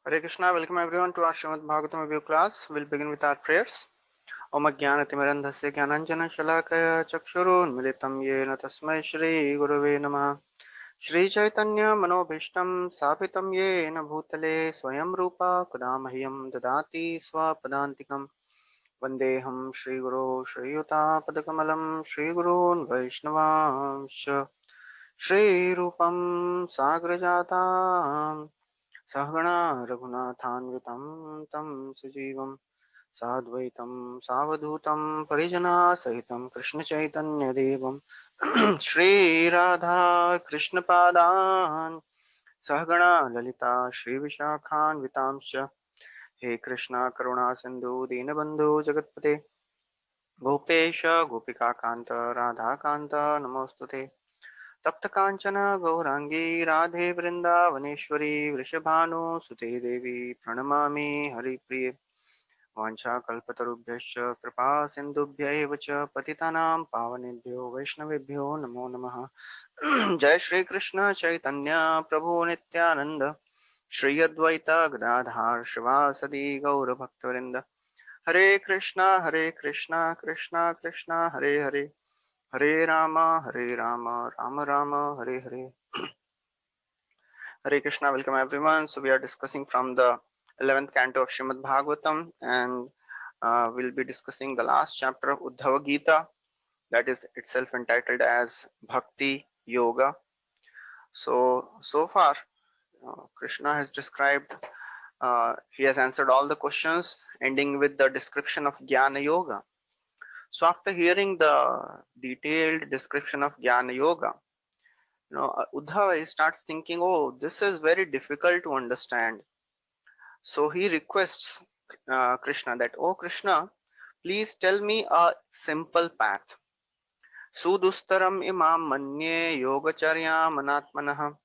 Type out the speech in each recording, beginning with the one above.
Hare Krishna, welcome everyone to our Srimad Bhagavatam review class. We'll begin with our prayers. Om Jnanatimirandhasya Jnananjana Shalakaya Chakshurunmilitam Yena Tasmai Shri Gurave Namah. Shri Chaitanya Manobhishtam Sapitam Yena Bhutale Swayam Rupa Kadamahyam Dadati Swapadantikam Vandeham Shri Guru Shri Yuta Padakamalam Shri Gurun Vaishnavamsha Shri Rupam Sagrajatam Sahagana Raghunathanvitam Tam Sajivam Sadvaitam Savadhutam Parijana Sahitam Krishna Chaitanya Devam Shri Radha Krishna Padan Sahagana Lalita Shri Vishakhan Vitamscha He Krishna Karuna Sindhu Dinabandhu Jagatpate Gopesha Gopika Kanta Radha Kanta Namostute तप्त कांचन गौरांगी राधे वृंदावनेश्वरी वृषभानुसुते देवी प्रणमामि हरिप्रिये वाञ्छाकल्पतरुभ्यश्च कृपा सिन्धुभ्यैव च पतितानां पावनेभ्यो वैष्णवेभ्यो नमो नमः जय श्री कृष्ण चैतन्य प्रभु नित्यानंद श्री अद्वैत गदाधर शिवासदि गौर भक्तवृंद हरे Krishna Krishna Krishna Hare Hare Hare Rama, Rama Rama, Hare Hare. Hare Krishna, welcome everyone. So we are discussing from the 11th canto of Srimad Bhagavatam, and we'll be discussing the last chapter of Uddhava Gita, that is itself entitled as Bhakti Yoga. So far, Krishna has described, he has answered all the questions, ending with the description of Jnana Yoga. So after hearing the detailed description of Jnana Yoga, Uddhava starts thinking, oh, this is very difficult to understand. So he requests Krishna that, oh Krishna, please tell me a simple path. Sudustaram imam manye yogacharya manatmanah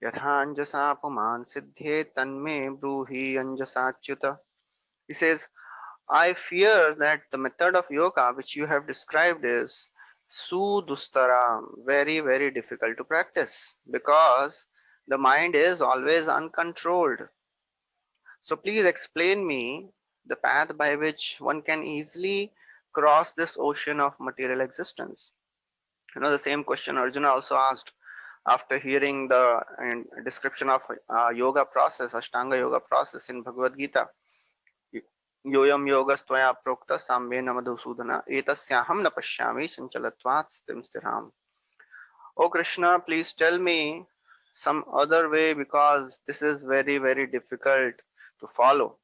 yathanjasa puman siddhe tanme bruhi anjasachyuta. He says, I fear that the method of yoga which you have described is sudustara, very, very difficult to practice because the mind is always uncontrolled. So please explain me the path by which one can easily cross this ocean of material existence. The same question Arjuna also asked after hearing the description of yoga process, Ashtanga yoga process in Bhagavad Gita. योयम योगस्त्वया प्रोक्त साम्येन मधुसूदन एतस्याहं न पश्यामि चंचलत्वात् स्थितिं स्थिराम्. Oh Krishna, please tell me some other way because this is very, very difficult to follow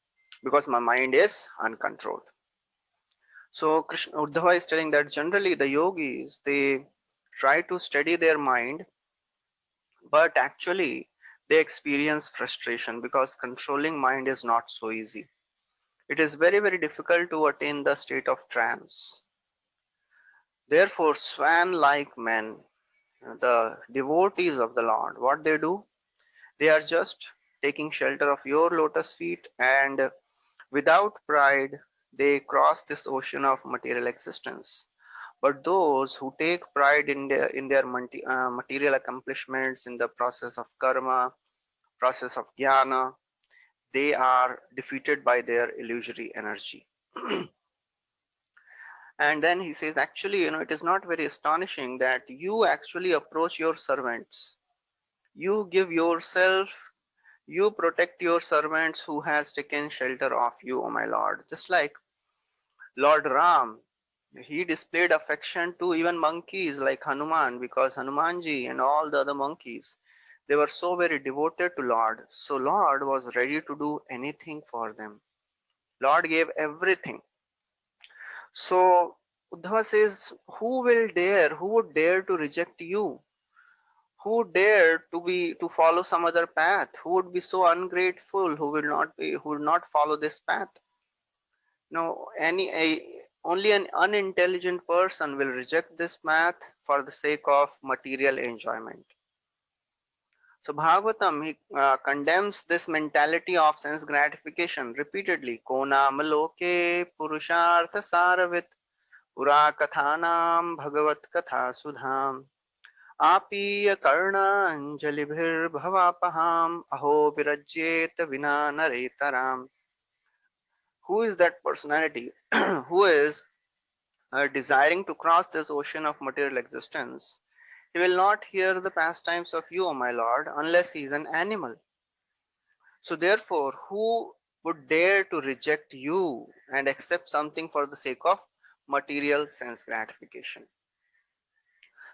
because my mind is uncontrolled. So Krishna Uddhava is telling that generally the yogis, they try to steady their mind, but actually they experience frustration because controlling mind is not so easy. It is very, very difficult to attain the state of trance. Therefore, swan-like men, the devotees of the Lord, what they do? They are just taking shelter of your lotus feet, and without pride, they cross this ocean of material existence. But those who take pride in their material accomplishments, in the process of karma, process of jnana, they are defeated by their illusory energy. And then he says, actually, it is not very astonishing that you actually approach your servants. You give yourself, you protect your servants who has taken shelter of you, O my Lord. Just like Lord Ram, he displayed affection to even monkeys like Hanuman, because Hanumanji and all the other monkeys, they were so very devoted to Lord. So Lord was ready to do anything for them. Lord gave everything. So Uddhava says, who would dare to reject you? Who dare to follow some other path? Who would be so ungrateful? Who will not follow this path? No, only an unintelligent person will reject this path for the sake of material enjoyment. So Bhagavatam, he condemns this mentality of sense gratification repeatedly. Ko naam loke purushartha saravit pura kathanam bhagavat katha sudham आपीय कर्णाञ्जलिभिर्भवापहाम् अहो विरज्येत विना नरेतराम्. Who is that personality who is desiring to cross this ocean of material existence? He will not hear the pastimes of you, O my Lord, unless he is an animal. So therefore, who would dare to reject you and accept something for the sake of material sense gratification?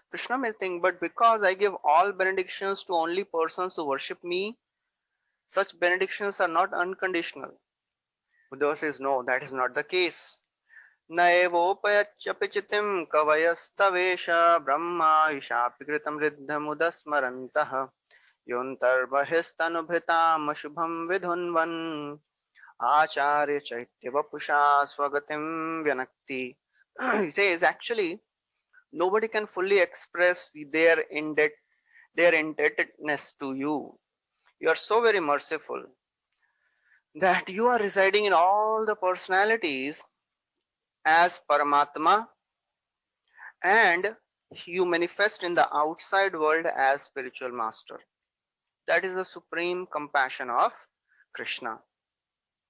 Krishna may think, but because I give all benedictions to only persons who worship me, such benedictions are not unconditional. Uddhava says, no, that is not the case. नैवोपयच्यपि चितिं कवयस्तवेष ब्रह्मायुषापि कृतं रिद्धमुदस्मरन्तः योऽन्तर्बहिस्तनुभृतामशुभं विधुन्वन् आचार्य चैत्यवपुषा स्वगतिं व्यनक्ति. He says, actually, nobody can fully express their indebtedness to you. You are so very merciful that you are residing in all the personalities as Paramatma, and you manifest in the outside world as spiritual master. That is the supreme compassion of Krishna.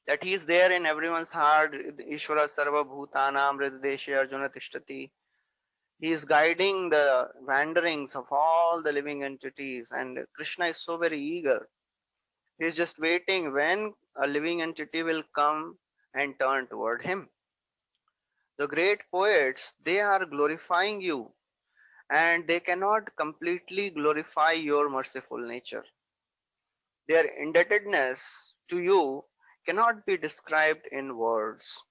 That he is there in everyone's heart. Ishvara Sarva Bhutanam Hrideshe Arjuna Tishtati. He is guiding the wanderings of all the living entities, and Krishna is so very eager. He is just waiting when a living entity will come and turn toward him. The great poets, they are glorifying you, and they cannot completely glorify your merciful nature. Their indebtedness to you cannot be described in words.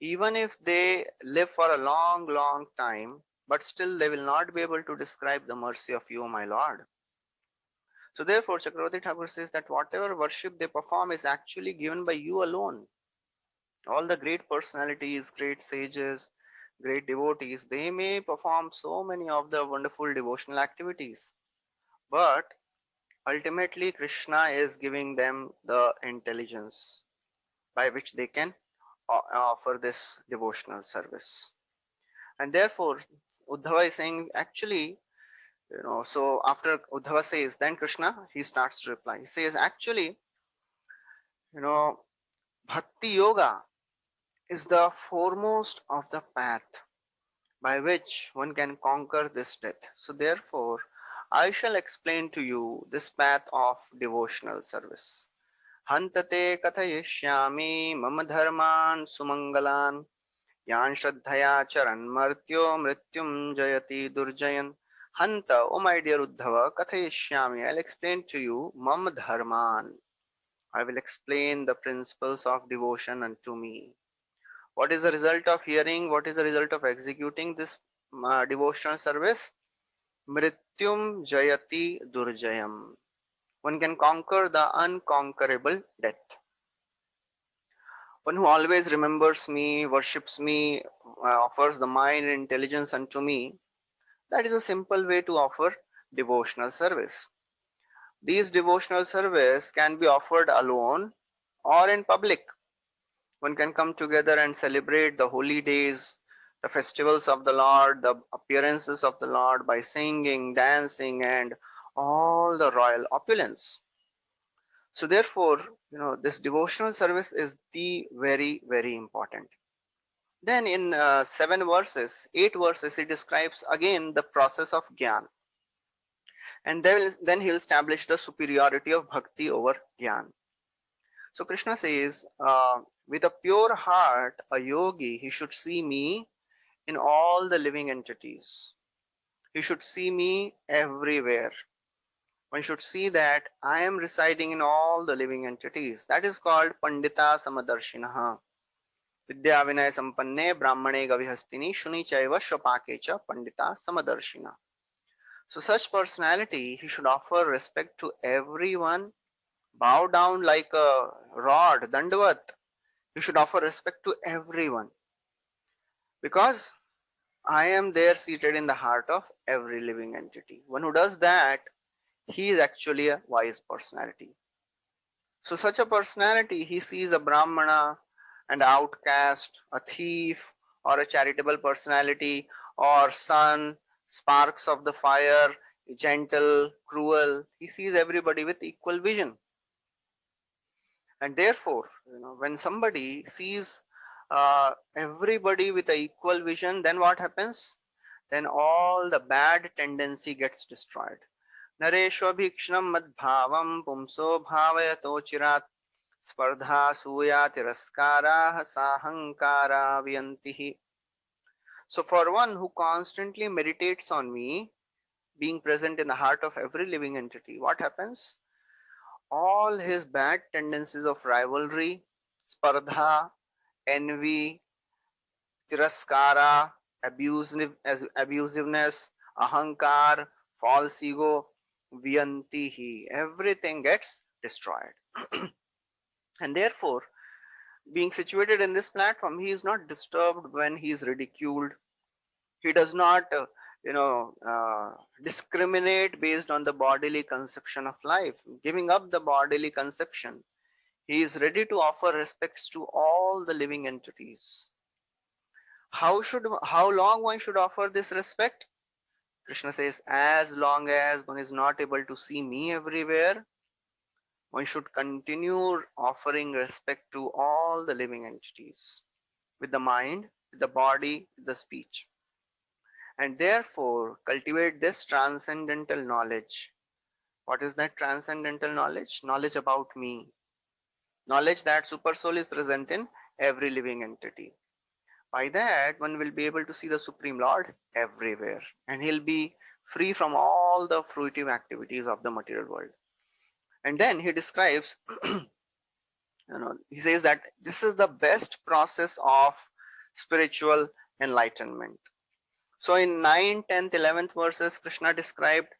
Even if they live for a long, long time, but still they will not be able to describe the mercy of you, my Lord. So therefore, Chakravarti Thakur says that whatever worship they perform is actually given by you alone. All the great personalities, great sages, great devotees, they may perform so many of the wonderful devotional activities, but ultimately Krishna is giving them the intelligence by which they can offer this devotional service. And therefore, Uddhava is saying, actually, so after Uddhava says, then Krishna, he starts to reply. He says, actually, you know, Bhakti Yoga is the foremost of the path by which one can conquer this death. So therefore, I shall explain to you this path of devotional service. Hantate kathayishyami mama dharman sumangalan yan shraddhaya charan martyo mrityum jayati durjayan. Hanta, oh my dear Uddhava, kathayishyami, I'll explain to you mama dharman. I will explain the principles of devotion unto me. What is the result of hearing? What is the result of executing this devotional service? Mrityum jayati durjayam. One can conquer the unconquerable death. One who always remembers me, worships me, offers the mind and intelligence unto me. That is a simple way to offer devotional service. These devotional service can be offered alone or in public. One can come together and celebrate the holy days, the festivals of the Lord, the appearances of the Lord by singing, dancing, and all the royal opulence. So therefore, this devotional service is the very, very important. Then in 8 verses, he describes again the process of Gyan. And then he'll establish the superiority of Bhakti over Gyan. So Krishna says, with a pure heart, a yogi, he should see me in all the living entities. He should see me everywhere. One should see that I am residing in all the living entities. That is called Pandita Samadarshinaha. Vidya Vinay Sampanne Brahmane Gavihastini Shuni Chaiva Shwapake Cha Pandita Samadarshina. So such personality, he should offer respect to everyone, bow down like a rod, Dandavat. You should offer respect to everyone because I am there seated in the heart of every living entity. One who does that, he is actually a wise personality. So such a personality, he sees a Brahmana, an outcast, a thief, or a charitable personality, or son, sparks of the fire, gentle, cruel. He sees everybody with equal vision. And therefore, when somebody sees everybody with a equal vision, then what happens? Then all the bad tendency gets destroyed. Nareshwabhikshnam madbhavam pumso bhavayato chirat spardha suya tiraskara sahankara vyantihi. So for one who constantly meditates on me, being present in the heart of every living entity, what happens? All his bad tendencies of rivalry, spardha, envy, tiraskara, abusiveness, ahankar, false ego, vyantihi, everything gets destroyed. And therefore, being situated in this platform, he is not disturbed when he is ridiculed. He does not discriminate based on the bodily conception of life. Giving up the bodily conception, he is ready to offer respects to all the living entities. How long one should offer this respect? Krishna says, as long as one is not able to see me everywhere, one should continue offering respect to all the living entities with the mind, with the body, with the speech. And therefore cultivate this transcendental knowledge. What is that transcendental knowledge? Knowledge about me. Knowledge that Supersoul is present in every living entity. By that, one will be able to see the Supreme Lord everywhere, and he'll be free from all the fruitive activities of the material world. And then he describes, he says that this is the best process of spiritual enlightenment. So in 9th, 10th, 11th verses, Krishna described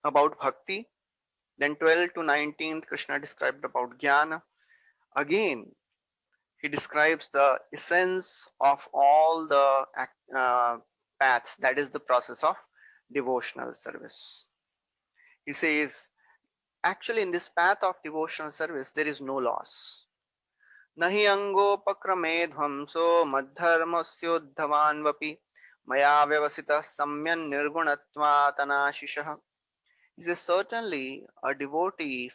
about bhakti. Then 12 to 19th, Krishna described about jnana. Again, he describes the essence of all the paths, that is the process of devotional service. He says, actually in this path of devotional service, there is no loss. Nahi angopakrame dhvamso madharmasyoddhavanvapi maya vyavasita samyan nirgunatvatanashishah. He says, certainly a devotee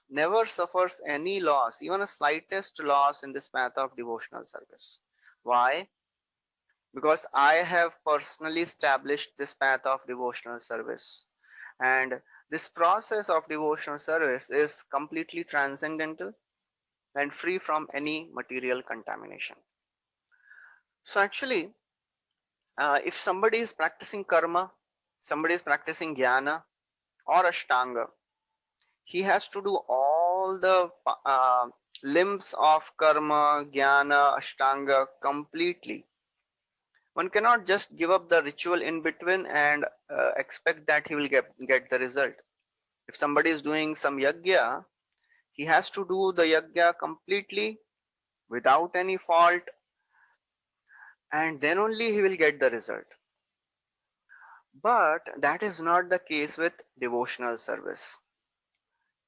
never suffers any loss, even a slightest loss in this path of devotional service. Why? Because I have personally established this path of devotional service. And this process of devotional service is completely transcendental and free from any material contamination. So actually, if somebody is practicing karma, somebody is practicing jnana or ashtanga, he has to do all the limbs of karma, jnana, ashtanga completely. One cannot just give up the ritual in between and expect that he will get the result. If somebody is doing some yajna, he has to do the yajna completely without any fault, and then only he will get the result. But that is not the case with devotional service.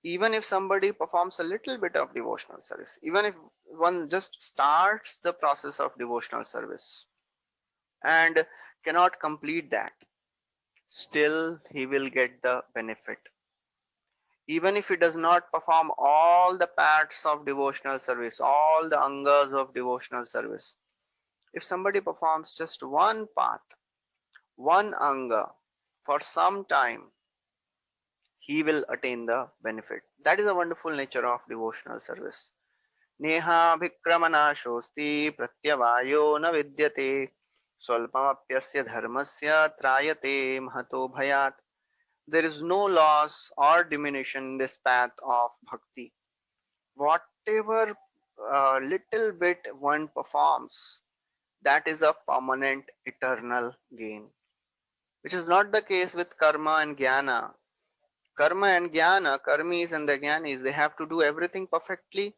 Even if somebody performs a little bit of devotional service, even if one just starts the process of devotional service and cannot complete that, still he will get the benefit. Even if he does not perform all the parts of devotional service, all the angas of devotional service, if somebody performs just one path, one anga for some time, he will attain the benefit. That is the wonderful nature of devotional service. Neha bhikramana pratyavayo na vidyate swalpamapyasya dharmasya trayate mahato bhayat. There is no loss or diminution in this path of bhakti. Whatever little bit one performs, that is a permanent eternal gain, which is not the case with karma and jnana. Karma and jnana, karmis and the jnanis, they have to do everything perfectly,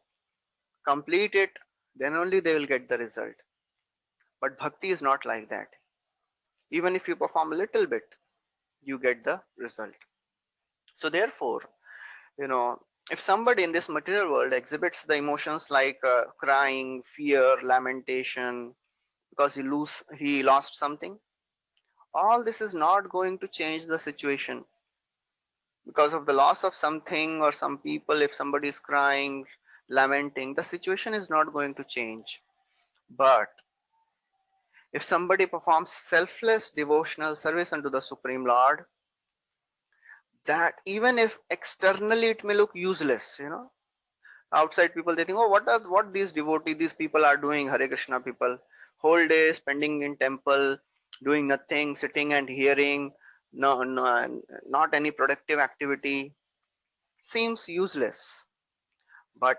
complete it, then only they will get the result. But bhakti is not like that. Even if you perform a little bit, you get the result. So therefore, if somebody in this material world exhibits the emotions like crying, fear, lamentation because he lost something, all this is not going to change the situation. Because of the loss of something or some people, if somebody is crying, lamenting, the situation is not going to change. But if somebody performs selfless devotional service unto the Supreme Lord, that even if externally it may look useless, outside people they think, oh, what these devotees, these people are doing, Hare Krishna people, whole day spending in temple, doing nothing, sitting and hearing, no, no, not any productive activity, seems useless. But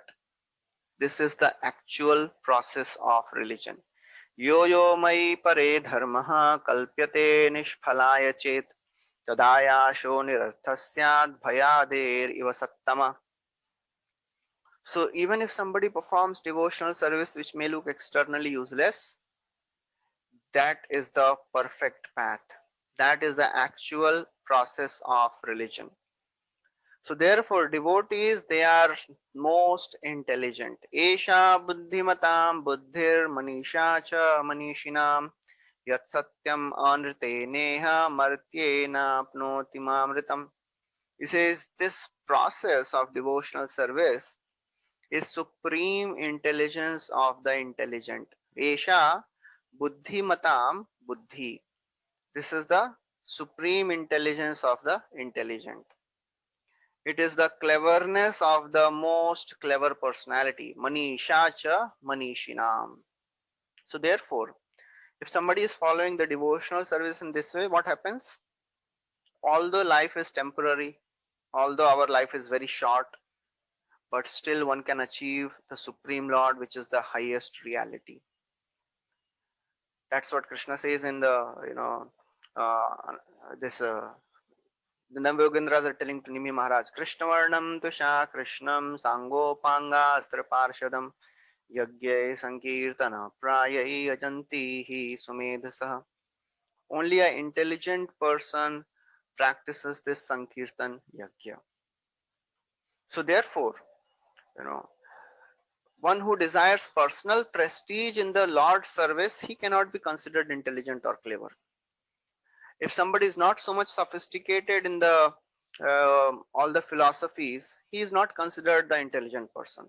this is the actual process of religion. Yo yo mai pare dharmaha kalpyate nishphalaya chet tadayasho nirarthasyad bhayader iva sattama. So even if somebody performs devotional service which may look externally useless, that is the perfect path. That is the actual process of religion. So therefore, devotees, they are most intelligent. Esha buddhimatam buddhir manisha cha manishinam yat satyam anrite neha martyena apnoti mamritam. He says this process of devotional service is supreme intelligence of the intelligent. Esha buddhimatam buddhi. This is the supreme intelligence of the intelligent. It is the cleverness of the most clever personality. Manisha cha manishinam. So therefore, if somebody is following the devotional service in this way, what happens? Although life is temporary, although our life is very short, but still one can achieve the Supreme Lord, which is the highest reality. That's what Krishna says in the, this the Navayogendras are telling to Nimi Maharaj, Krishnavarnam tusha Krishnam Sangopanga Astra Parshadam Yagya Sankirtana Prayai Ajanti Sumedhasah. Only an intelligent person practices this Sankirtan Yagya. So therefore, you know, one who desires personal prestige in the Lord's service, he cannot be considered intelligent or clever. If somebody is not so much sophisticated in the all the philosophies, he is not considered the intelligent person.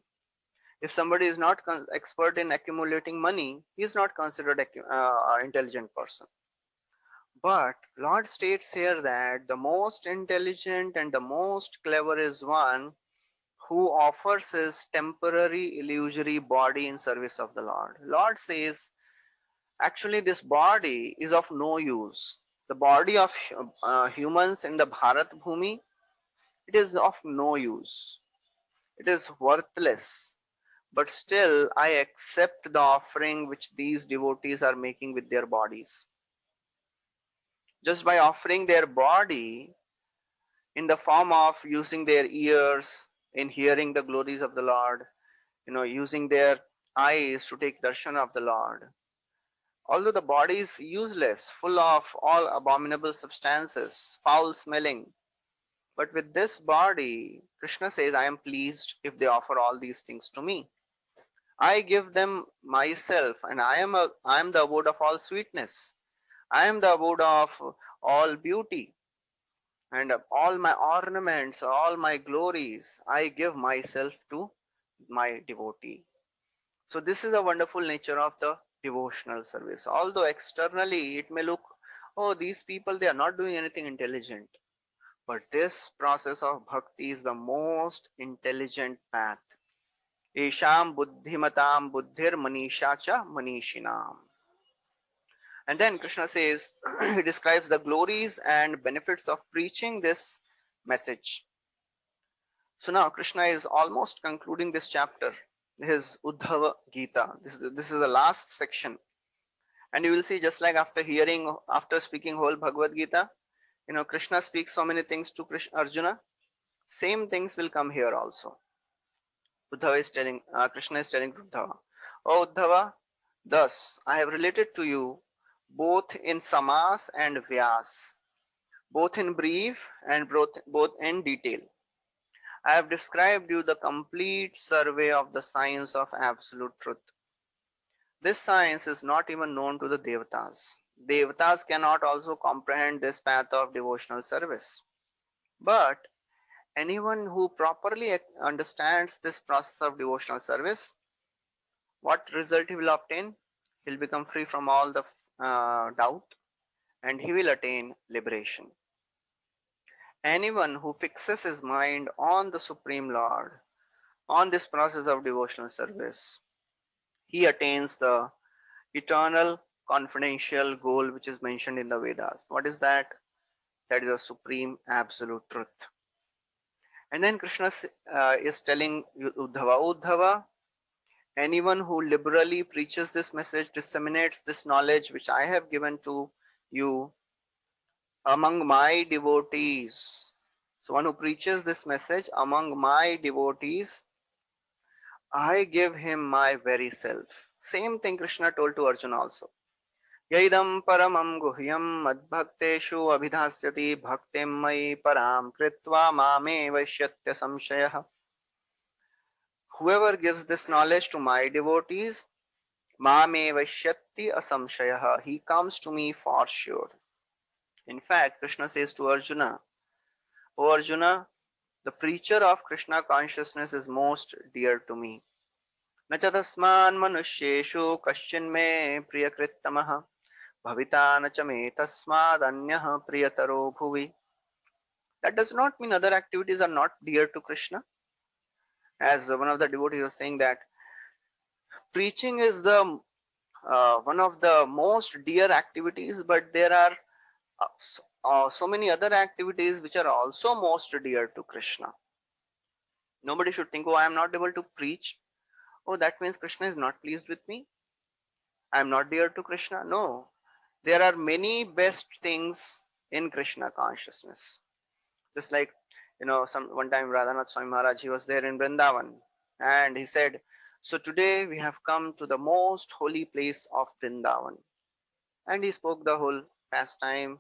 If somebody is not expert in accumulating money, he is not considered intelligent person. But Lord states here that the most intelligent and the most clever is one who offers his temporary illusory body in service of the Lord. Lord says, actually this body is of no use. The body of humans in the Bharat Bhumi, it is of no use. It is worthless. But still, I accept the offering which these devotees are making with their bodies. Just by offering their body in the form of using their ears in hearing the glories of the Lord, using their eyes to take darshan of the Lord. Although the body is useless, full of all abominable substances, foul smelling, but with this body, Krishna says, I am pleased if they offer all these things to me. I give them myself, and I am the abode of all sweetness. I am the abode of all beauty, and all my ornaments, all my glories, I give myself to my devotee. So this is a wonderful nature of the devotional service. Although externally it may look, oh, these people, they are not doing anything intelligent. But this process of bhakti is the most intelligent path. Esham buddhimatam buddhir manisha cha manishinam. And then Krishna says, he describes the glories and benefits of preaching this message. So now Krishna is almost concluding this chapter, his Uddhava Gita. This is the last section. And you will see, just like after speaking whole Bhagavad Gita, Krishna speaks so many things to Arjuna. Same things will come here also. Krishna is telling Uddhava, O Uddhava, thus I have related to you both in Samas and Vyas, both in brief and both in detail. I have described you the complete survey of the science of absolute truth. This science is not even known to the Devatas. Devatas cannot also comprehend this path of devotional service. But anyone who properly understands this process of devotional service, what result he will obtain? He'll become free from all the doubt, and he will attain liberation. Anyone who fixes his mind on the Supreme Lord, on this process of devotional service, he attains the eternal confidential goal which is mentioned in the Vedas. What is that? That is a supreme absolute truth. And then Krishna is telling Uddhava, anyone who liberally preaches this message, disseminates this knowledge which I have given to you among my devotees. So one who preaches this message among my devotees, I give him my very self. Same thing Krishna told to Arjuna also. Yaidam paramam guhyam madbhakteshu abhidhasyati bhaktim mai param kritva mame vaishyatya samshayah. Whoever gives this knowledge to my devotees, mame vaishyati asamshayah, he comes to me for sure. In fact, Krishna says to Arjuna, O Arjuna, the preacher of Krishna consciousness is most dear to me. Nacha tasman manusyeshu kaschinme priyakrittamah bhavita nacha me tasmad anyah priyataro bhuvi. That does not mean other activities are not dear to Krishna. As one of the devotees was saying that preaching is the one of the most dear activities, but there are so many other activities which are also most dear to Krishna. Nobody should think, oh, I am not able to preach. Oh, that means Krishna is not pleased with me. I am not dear to Krishna. No, there are many best things in Krishna consciousness. Just like, some one time Radhanath Swami Maharaj, he was there in Vrindavan, and he said, so today we have come to the most holy place of Vrindavan. And he spoke the whole pastime.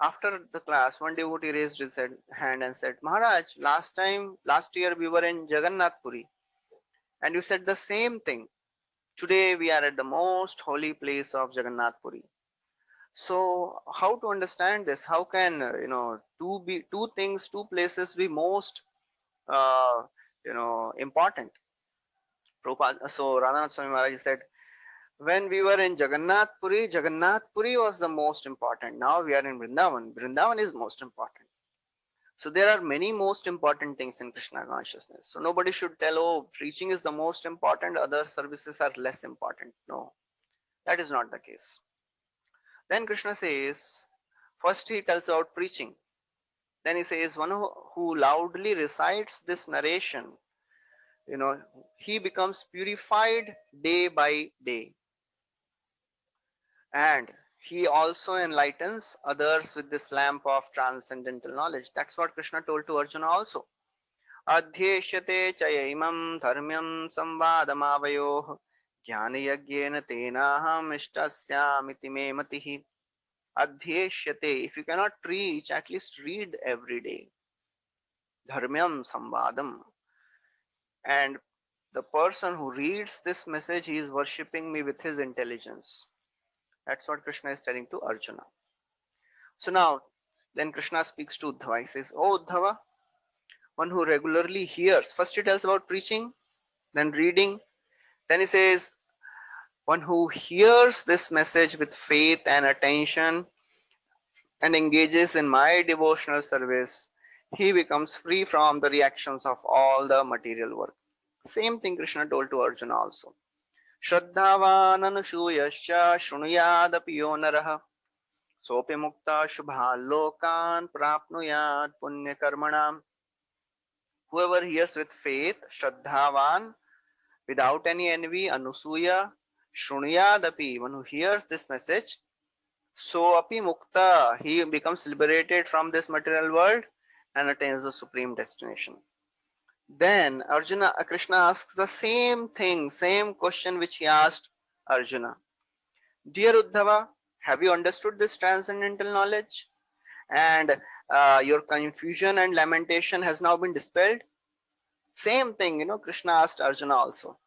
After the class, one devotee raised his hand and said, Maharaj, last year we were in Jagannath Puri, and you said the same thing. Today we are at the most holy place of Jagannath Puri. So how to understand this? How can two places be most important? Prabhupada, so Radhanath Swami Maharaj said, when we were in Jagannath Puri was the most important. Now we are in Vrindavan. Vrindavan is most important. So there are many most important things in Krishna consciousness. So nobody should tell, oh, preaching is the most important, other services are less important. No, that is not the case. Then Krishna says, first he tells about preaching. Then he says, one who loudly recites this narration, he becomes purified day by day. And he also enlightens others with this lamp of transcendental knowledge. That's what Krishna told to Arjuna also. Adhyeshyate chayaimam dharmyam samvadamavayoh jnanayagena tenaham ishtasyamiti me matihi. Adhyeshyate, if you cannot preach, at least read every day. Dharmyam samvadam. And the person who reads this message, he is worshipping me with his intelligence. That's what Krishna is telling to Arjuna. So now, then Krishna speaks to Uddhava. He says, oh Uddhava, one who regularly hears. First he tells about preaching, then reading. Then he says, one who hears this message with faith and attention and engages in my devotional service, he becomes free from the reactions of all the material work. Same thing Krishna told to Arjuna also. Shraddhavan anushuyascha shrunuyadapi yo naraha sopi mukta shubha lokan prapnuyat punya karmanam. Whoever hears with faith, Shraddhavan, without any envy, Anusuya, Shrunuyadapi, one who hears this message, so api mukta, he becomes liberated from this material world and attains the supreme destination. Then Krishna asks the same thing, same question which he asked Arjuna. Dear Uddhava, have you understood this transcendental knowledge? And your confusion and lamentation has now been dispelled? Same thing, Krishna asked Arjuna also.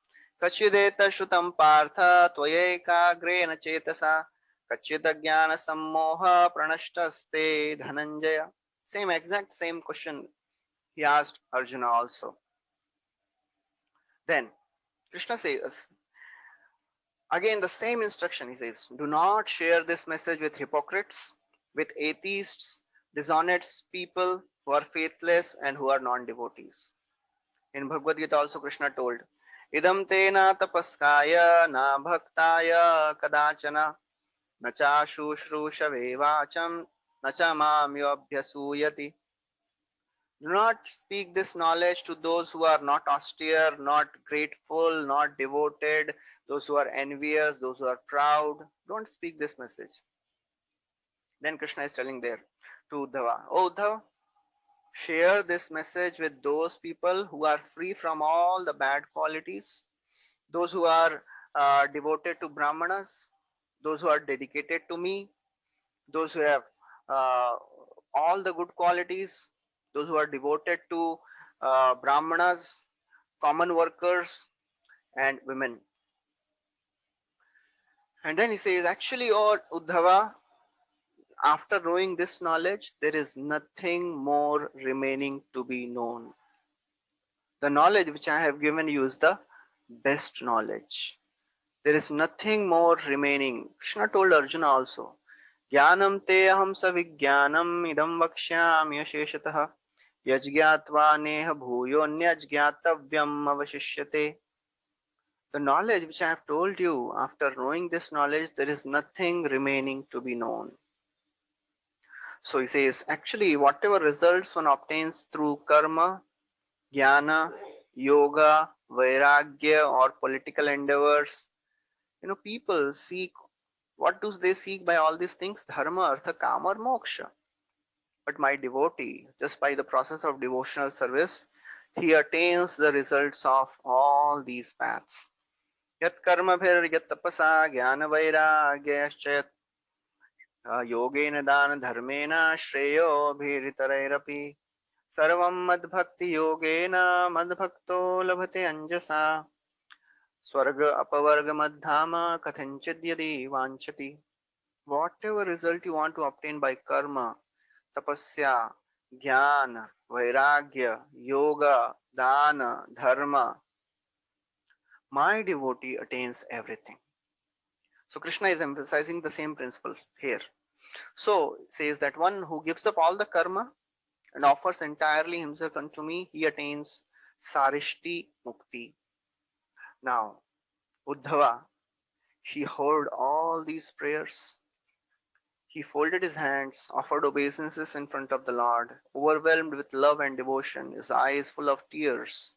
Kachideta shrutam partha tvayeka grena chetasa Kachit jnana sammoha pranashtaste dhananjaya. Same exact same question he asked Arjuna also. Then Krishna says, again the same instruction, he says, do not share this message with hypocrites, with atheists, dishonest people who are faithless and who are non-devotees. In Bhagavad Gita also Krishna told, idam te na tapaskaya na bhaktaya kadachana na cha shushrusha vacham na cha mam yobhyasuyati. Do not speak this knowledge to those who are not austere, not grateful, not devoted, those who are envious, those who are proud. Don't speak this message. Then Krishna is telling there to Uddhava, oh Uddhava, share this message with those people who are free from all the bad qualities, those who are devoted to Brahmanas, those who are dedicated to me, those who have uh, all the good qualities, those who are devoted to Brahmanas, common workers, and women. And then he says, actually, oh Uddhava, after knowing this knowledge, there is nothing more remaining to be known. The knowledge which I have given you is the best knowledge. There is nothing more remaining. Krishna told Arjuna also, Jnanam te aham savijnanam idam vakshyami asheshatah yajgyatva neha bhuyo nyajgyatavyam avashishyate. The knowledge which I have told you, after knowing this knowledge, there is nothing remaining to be known. So he says, actually, whatever results one obtains through karma, jnana, yoga, vairagya, or political endeavors, people seek, what do they seek by all these things? Dharma, artha, kama, or moksha. But my devotee, just by the process of devotional service, he attains the results of all these paths. Yat karma bhir yat tapasa jnana vairagya yogena dana dharmena shreyo bhiritarayrapi sarvam madbhakti yogena madbhakto labhate anjasa swarga apavarga madhama kathanchid yadi vanchati. Whatever result you want to obtain by karma, tapasya, jnana, vairagya, yoga, dana, dharma, my devotee attains everything. So Krishna is emphasizing the same principle here. So it says that one who gives up all the karma and offers entirely himself unto me, he attains sarishti mukti. Now, Uddhava, he heard all these prayers. He folded his hands, offered obeisances in front of the Lord, overwhelmed with love and devotion, his eyes full of tears.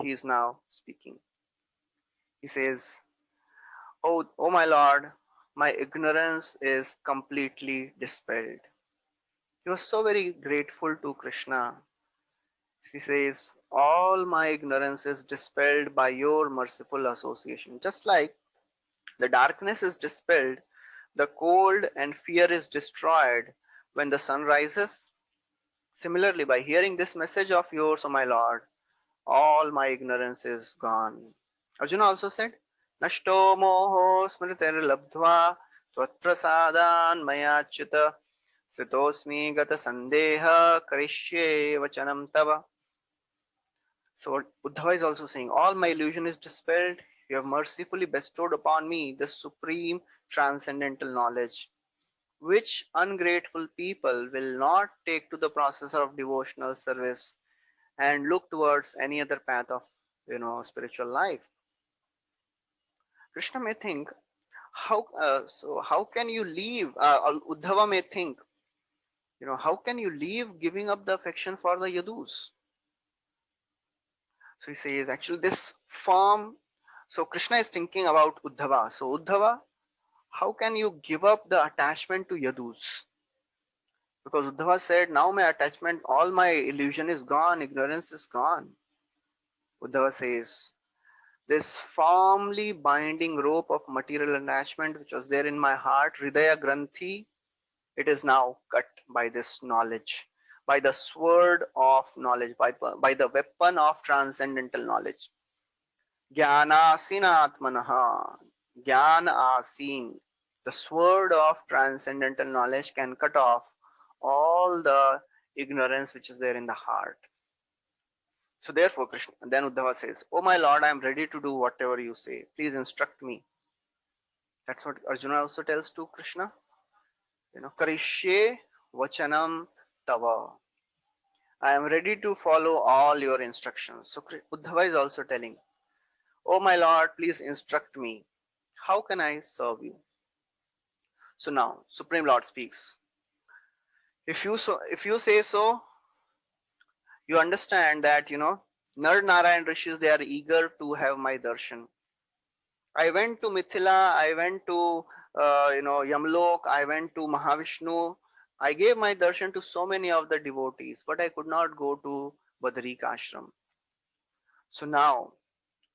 He is now speaking. He says, oh my Lord, my ignorance is completely dispelled. He was so very grateful to Krishna. He says, all my ignorance is dispelled by your merciful association. Just like the darkness is dispelled, the cold and fear is destroyed when the sun rises. Similarly, by hearing this message of yours, O my Lord, all my ignorance is gone. Arjuna also said, Nashto moho smritir labdhva tvatprasadan mayachyuta sitosmi gata sandeha karishye vachanam tava. So Uddhava is also saying, all my illusion is dispelled. You have mercifully bestowed upon me the supreme transcendental knowledge, which ungrateful people will not take to the process of devotional service and look towards any other path of spiritual life. Krishna may think, how can you leave? Uddhava may think, how can you leave giving up the affection for the yadus? So he says, actually, this form. So Krishna is thinking about Uddhava. So Uddhava, how can you give up the attachment to yadus? Because Uddhava said, now my attachment, all my illusion is gone, ignorance is gone. Uddhava says, this firmly binding rope of material attachment which was there in my heart, Hridaya Granthi, it is now cut by this knowledge, by the sword of knowledge, by the weapon of transcendental knowledge. Jnana Sinatmanaha, Jnana Asin. The sword of transcendental knowledge can cut off all the ignorance which is there in the heart. So therefore, Krishna, then Uddhava says, "Oh my Lord, I am ready to do whatever you say. Please instruct me." That's what Arjuna also tells to Krishna. Karishye vachanam tava. I am ready to follow all your instructions. So Uddhava is also telling, "Oh my Lord, please instruct me. How can I serve you?" So now Supreme Lord speaks. If you say so, you understand that Nar Narayan Rishis, they are eager to have my darshan. I went to Mithila, I went to Yamlok, I went to Mahavishnu. I gave my darshan to so many of the devotees, but I could not go to Badarik Ashram. So now,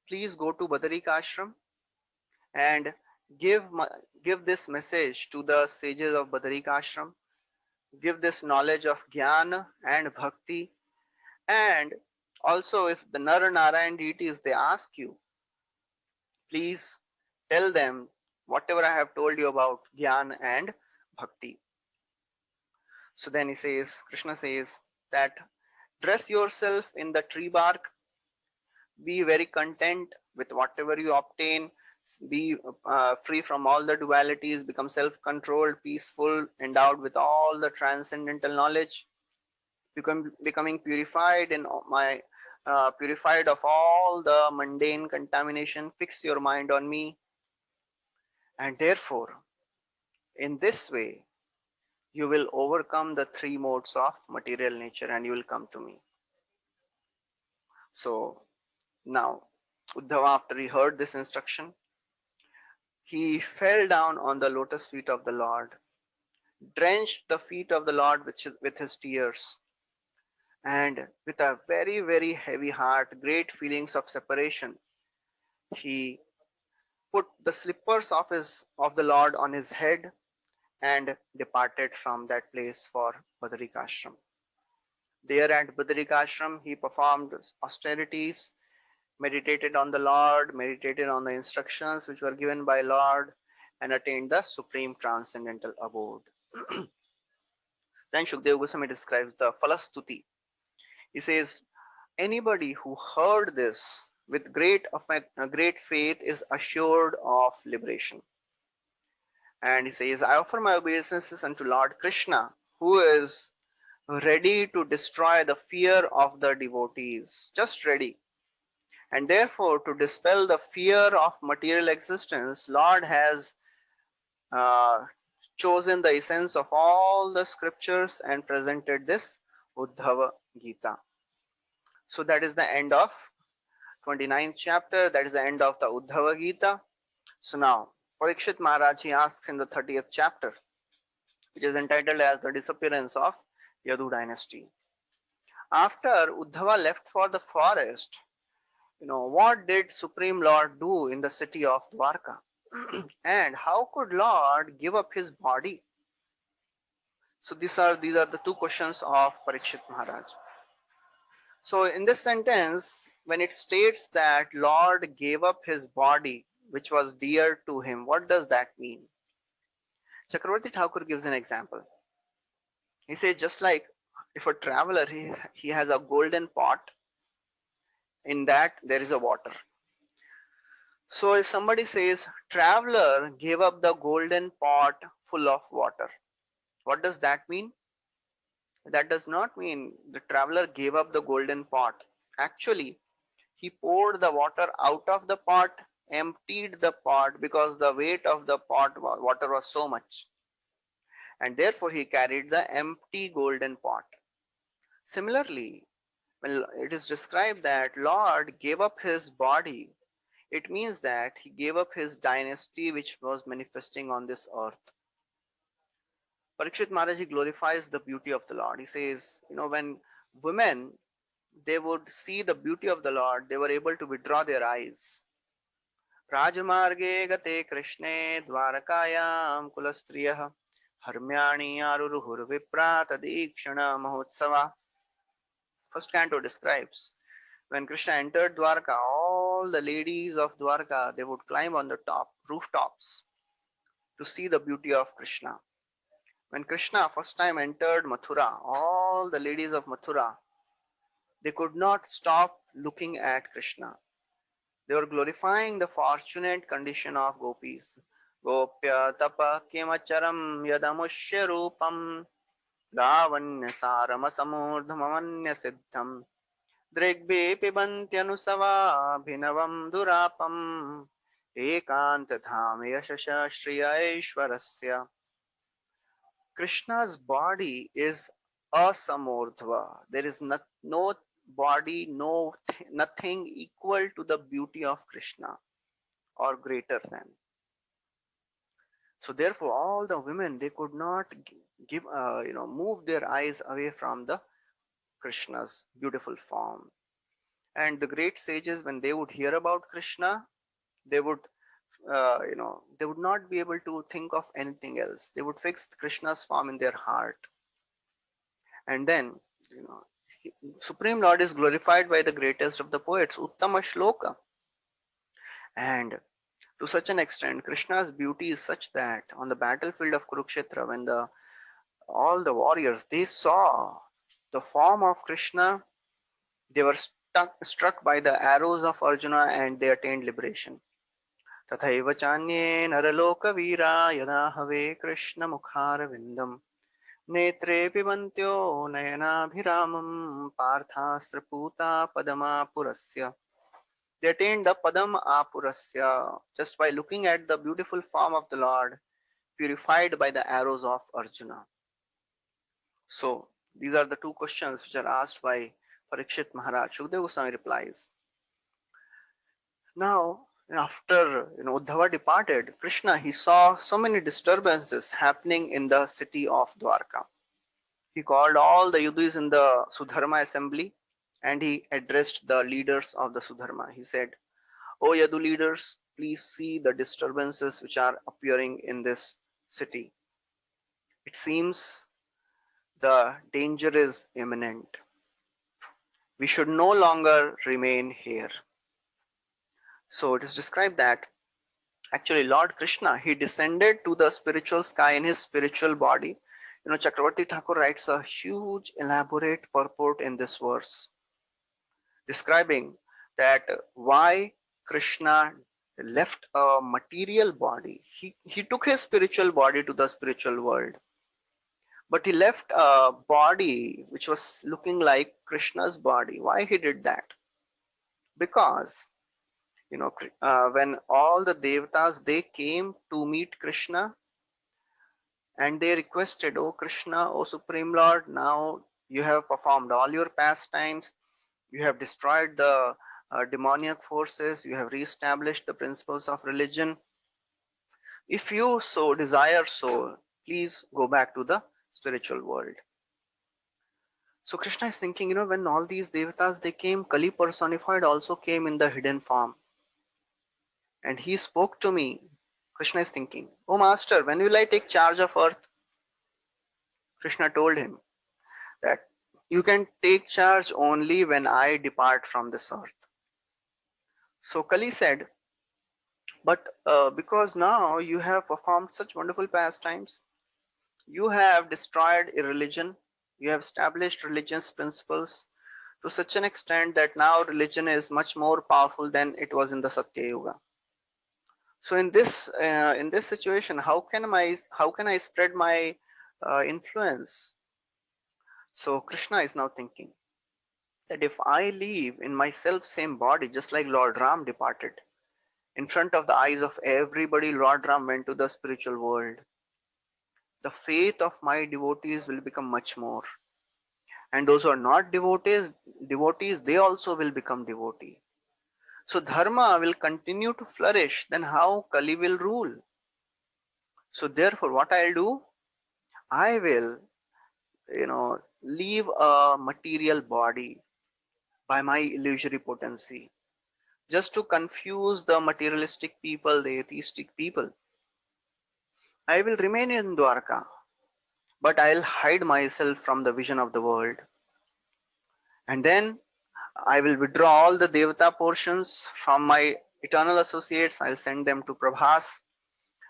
please go to Badarik Ashram and give give this message to the sages of Badarik Ashram. Give this knowledge of Jnana and Bhakti. And also, if the Nar Narayan deities they ask you, please tell them whatever I have told you about Gyan and Bhakti. So then Krishna says that dress yourself in the tree bark, be very content with whatever you obtain, be free from all the dualities, become self controlled, peaceful, endowed with all the transcendental knowledge, becoming purified in my purified of all the mundane contamination. Fix your mind on me, and therefore in this way you will overcome the three modes of material nature and you will come to me. So now Uddhava, after he heard this instruction, he fell down on the lotus feet of the Lord, drenched the feet of the Lord with his tears, and with a very, very heavy heart, great feelings of separation, he put the slippers of the Lord on his head and departed from that place for Badrikashram. There at Badrikashram, he performed austerities, meditated on the Lord, meditated on the instructions which were given by Lord, and attained the supreme transcendental abode. Then Shukdev Goswami describes the Falastuti. He says, anybody who heard this with great faith is assured of liberation. And he says, I offer my obeisances unto Lord Krishna, who is ready to destroy the fear of the devotees, just ready. And therefore, to dispel the fear of material existence, Lord has uh, chosen the essence of all the scriptures and presented this Uddhava Gita. So that is the end of 29th chapter. That is the end of the Uddhava Gita. So now, Parikshit Maharaj, he asks in the 30th chapter, which is entitled as the disappearance of Yadu dynasty. After Uddhava left for the forest, what did Supreme Lord do in the city of Dwarka? And how could Lord give up his body? So these are the two questions of Parikshit Maharaj. So in this sentence, when it states that Lord gave up his body, which was dear to him, what does that mean? Chakravarti Thakur gives an example. He says, just like if a traveler, he has a golden pot, in that there is a water. So if somebody says, traveler gave up the golden pot full of water, what does that mean? That does not mean the traveler gave up the golden pot. Actually, he poured the water out of the pot, emptied the pot because the weight of the pot water was so much. And therefore he carried the empty golden pot. Similarly, when it is described that Lord gave up his body, it means that he gave up his dynasty which was manifesting on this earth. Parikshit Maharaj glorifies the beauty of the Lord. He says, when women they would see the beauty of the Lord, they were able to withdraw their eyes. Rajamarge gate Krishne Dwarakayam Kulastriyah Harmyani Aruruhur Vipra Tadikshana Mahotsava. First canto describes when Krishna entered Dwarka, all the ladies of Dwarka they would climb on the rooftops, to see the beauty of Krishna. When Krishna first time entered Mathura, all the ladies of Mathura, they could not stop looking at Krishna. They were glorifying the fortunate condition of gopis. Gopya tapa kimacharam yadamushya rupam lavanya sarama samurdhamamanya siddham Drigbe pibantyanusava bhinavam durapam ekant dham yashasha shriya ishwarasya. Krishna's body is asamurdhva. There is no body, nothing equal to the beauty of Krishna or greater than. So therefore, all the women they could not give, move their eyes away from the Krishna's beautiful form. And the great sages, when they would hear about Krishna, they would, they would not be able to think of anything else. They would fix Krishna's form in their heart, and then, you know, Supreme Lord is glorified by the greatest of the poets, Uttama Shloka, and to such an extent, Krishna's beauty is such that on the battlefield of Kurukshetra, when all the warriors they saw the form of Krishna, they were struck by the arrows of Arjuna and they attained liberation. तथैव चान्ये नरलोकवीरा यदा हवे कृष्णमुखारविन्दम् नेत्रे पिबन्त्यो नयनाभिरामं पार्थास्त्रपूता पदमापुरस्य. They attained the Padam Apurasya just by looking at the beautiful form of the Lord, purified by the arrows of Arjuna. So, these are the two questions which are asked by Parikshit Maharaj. Shukdev Goswami replies. Now, after Uddhava departed, Krishna he saw so many disturbances happening in the city of Dwarka. He called all the Yudhis in the Sudharma assembly and he addressed the leaders of the Sudharma. He said, "O Yadu leaders, please see the disturbances which are appearing in this city. It seems the danger is imminent. We should no longer remain here." So it is described that actually Lord Krishna he descended to the spiritual sky in his spiritual body. Chakravarti Thakur writes a huge elaborate purport in this verse describing that why Krishna left a material body. He took his spiritual body to the spiritual world, but he left a body which was looking like Krishna's body. Why he did that? Because when all the devatas they came to meet Krishna and they requested, "Oh Krishna, oh Supreme Lord, now you have performed all your pastimes, you have destroyed the demoniac forces, you have reestablished the principles of religion. If you so desire, so please go back to the spiritual world." So Krishna is thinking, when all these devatas they came, Kali personified also came in the hidden form. And he spoke to me. Krishna is thinking, "Oh Master, when will I take charge of earth?" Krishna told him that you can take charge only when I depart from this earth. So Kali said, "But because now you have performed such wonderful pastimes, you have destroyed a religion, you have established religion's principles to such an extent that now religion is much more powerful than it was in the Satya Yuga. So in this situation, how can I spread my influence?" So Krishna is now thinking that if I live in my self same body, just like Lord Ram departed, in front of the eyes of everybody, Lord Ram went to the spiritual world. The faith of my devotees will become much more, and those who are not devotees, they also will become devotee. So dharma will continue to flourish. Then how Kali will rule? So therefore, what I'll do, I will, leave a material body by my illusory potency, just to confuse the materialistic people, the atheistic people. I will remain in Dwarka, but I'll hide myself from the vision of the world. And then I will withdraw all the Devata portions from my eternal associates. I'll send them to Prabhas.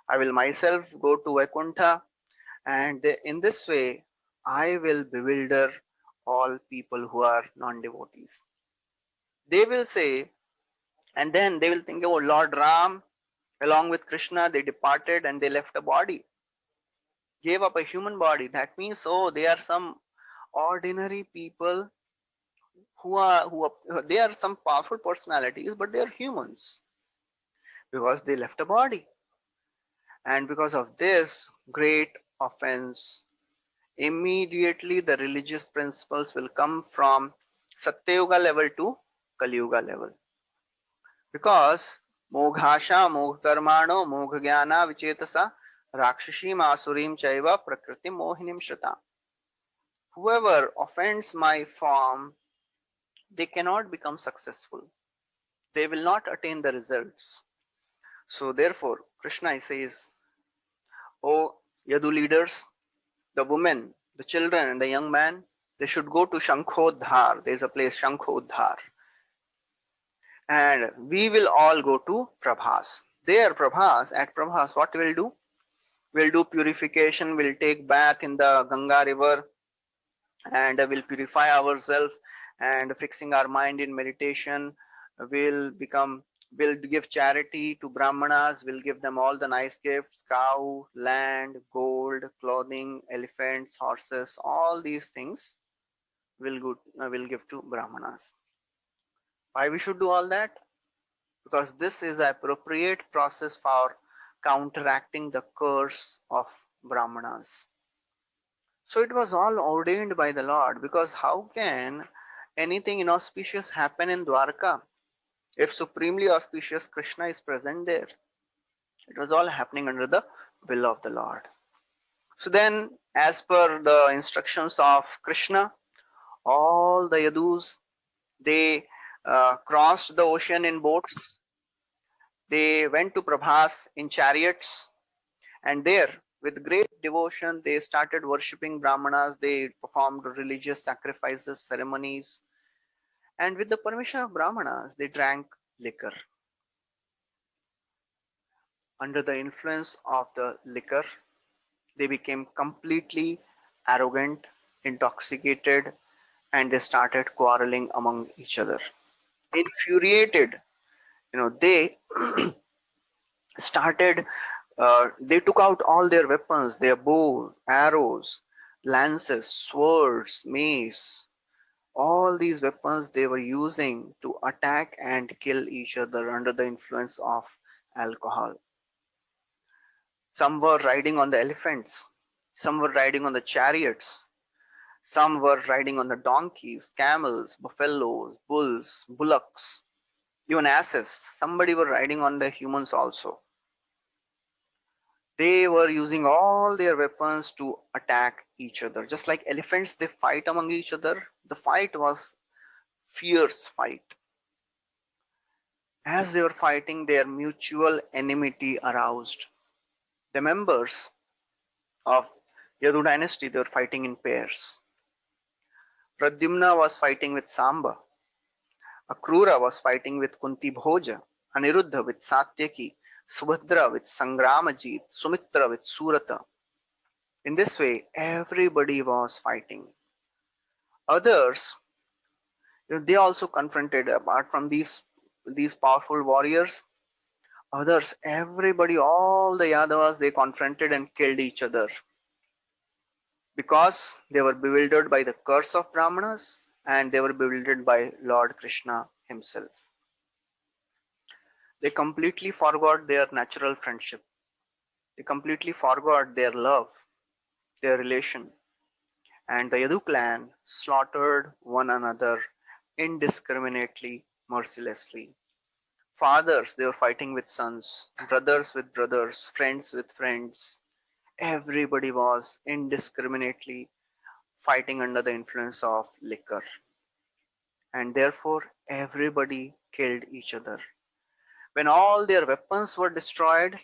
I will myself go to Vaikuntha, and in this way I will bewilder all people who are non-devotees. They will say, and then they will think, oh, Lord Ram along with Krishna, they departed and they left a body, gave up a human body. That means, oh, they are some ordinary people who are they are some powerful personalities, but they are humans because they left a body. And because of this great offense, immediately the religious principles will come from Satyuga level to Kali Yuga level. Because Moghasha, Mogkarmano, Moghjnana, Vichetasa, Rakshashim, Asurim, Chaiva, Prakriti, Mohinim, Shrita. Whoever offends my form, they cannot become successful. They will not attain the results. So therefore, Krishna says, O Yadu leaders, the women, the children, and the young man, they should go to Shankhodhar. There is a place, Shankhodhar. And we will all go to Prabhas. There, at Prabhas, what we'll do? We'll do purification, we'll take bath in the Ganga river, and we'll purify ourselves and fixing our mind in meditation. We'll give charity to Brahmanas, we'll give them all the nice gifts, cow, land, gold, clothing, elephants, horses, all these things we'll give to Brahmanas. Why we should do all that? Because this is the appropriate process for counteracting the curse of Brahmanas. So it was all ordained by the Lord, because how can anything inauspicious happen in Dwarka if supremely auspicious Krishna is present there? It was all happening under the will of the Lord. So then, as per the instructions of Krishna, all the Yadus, they crossed the ocean in boats. They went to Prabhas in chariots, and there, with great devotion, they started worshipping Brahmanas. They performed religious sacrifices, ceremonies, and with the permission of Brahmanas, they drank liquor. Under the influence of the liquor, they became completely arrogant, intoxicated, and they started quarreling among each other. Infuriated, they started, they took out all their weapons, their bow, arrows, lances, swords, mace. All these weapons they were using to attack and kill each other under the influence of alcohol. Some were riding on the elephants, some were riding on the chariots, some were riding on the donkeys, camels, buffaloes, bulls, bullocks, even asses. Somebody were riding on the humans also. They were using all their weapons to attack each other. Just like elephants, they fight among each other. The fight was fierce fight. As they were fighting, their mutual enmity aroused. The members of Yadu dynasty, they were fighting in pairs. Pradyumna was fighting with Samba. Akrura was fighting with Kunti Bhoja. Aniruddha with Satyaki. Subhadra with Sangramajit. Sumitra with Surata. In this way, everybody was fighting. Others, they also confronted, apart from these powerful warriors, others, everybody, all the Yadavas, they confronted and killed each other because they were bewildered by the curse of Brahmanas and they were bewildered by Lord Krishna himself. They completely forgot their natural friendship. They completely forgot their love, their relation. And the Yadu clan slaughtered one another indiscriminately, mercilessly. Fathers, they were fighting with sons, brothers with brothers, friends with friends. Everybody was indiscriminately fighting under the influence of liquor. And therefore, everybody killed each other. When all their weapons were destroyed,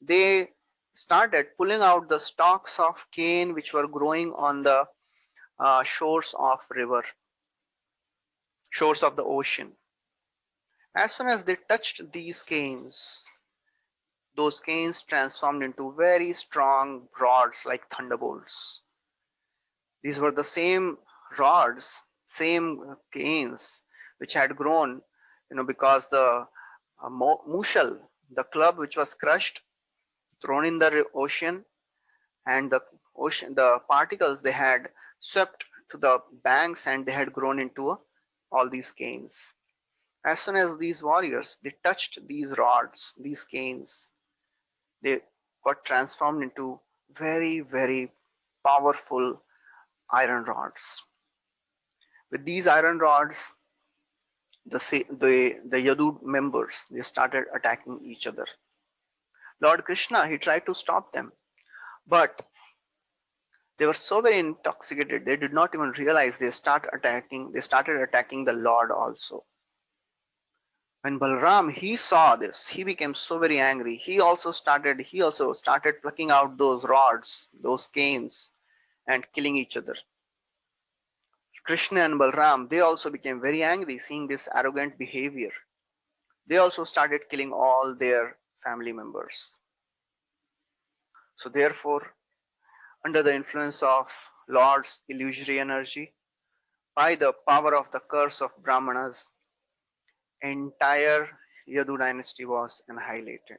they started pulling out the stalks of cane which were growing on the shores of the ocean. As soon as they touched these canes, those canes transformed into very strong rods like thunderbolts. These were the same rods, same canes which had grown, because the mushal, the club which was crushed, thrown in the ocean, and the particles they had swept to the banks and they had grown into all these canes. As soon as these warriors they touched these rods, these canes, they got transformed into very, very powerful iron rods. With these iron rods, the Yadu members they started attacking each other. Lord Krishna he tried to stop them, but they were so very intoxicated they did not even realize they started attacking the Lord also. When Balram he saw this, he became so very angry. He also started plucking out those rods, those canes, and killing each other. Krishna and Balram they also became very angry seeing this arrogant behavior. They also started killing all their family members. So therefore, under the influence of Lord's illusory energy, by the power of the curse of Brahmanas, entire Yadu dynasty was annihilated.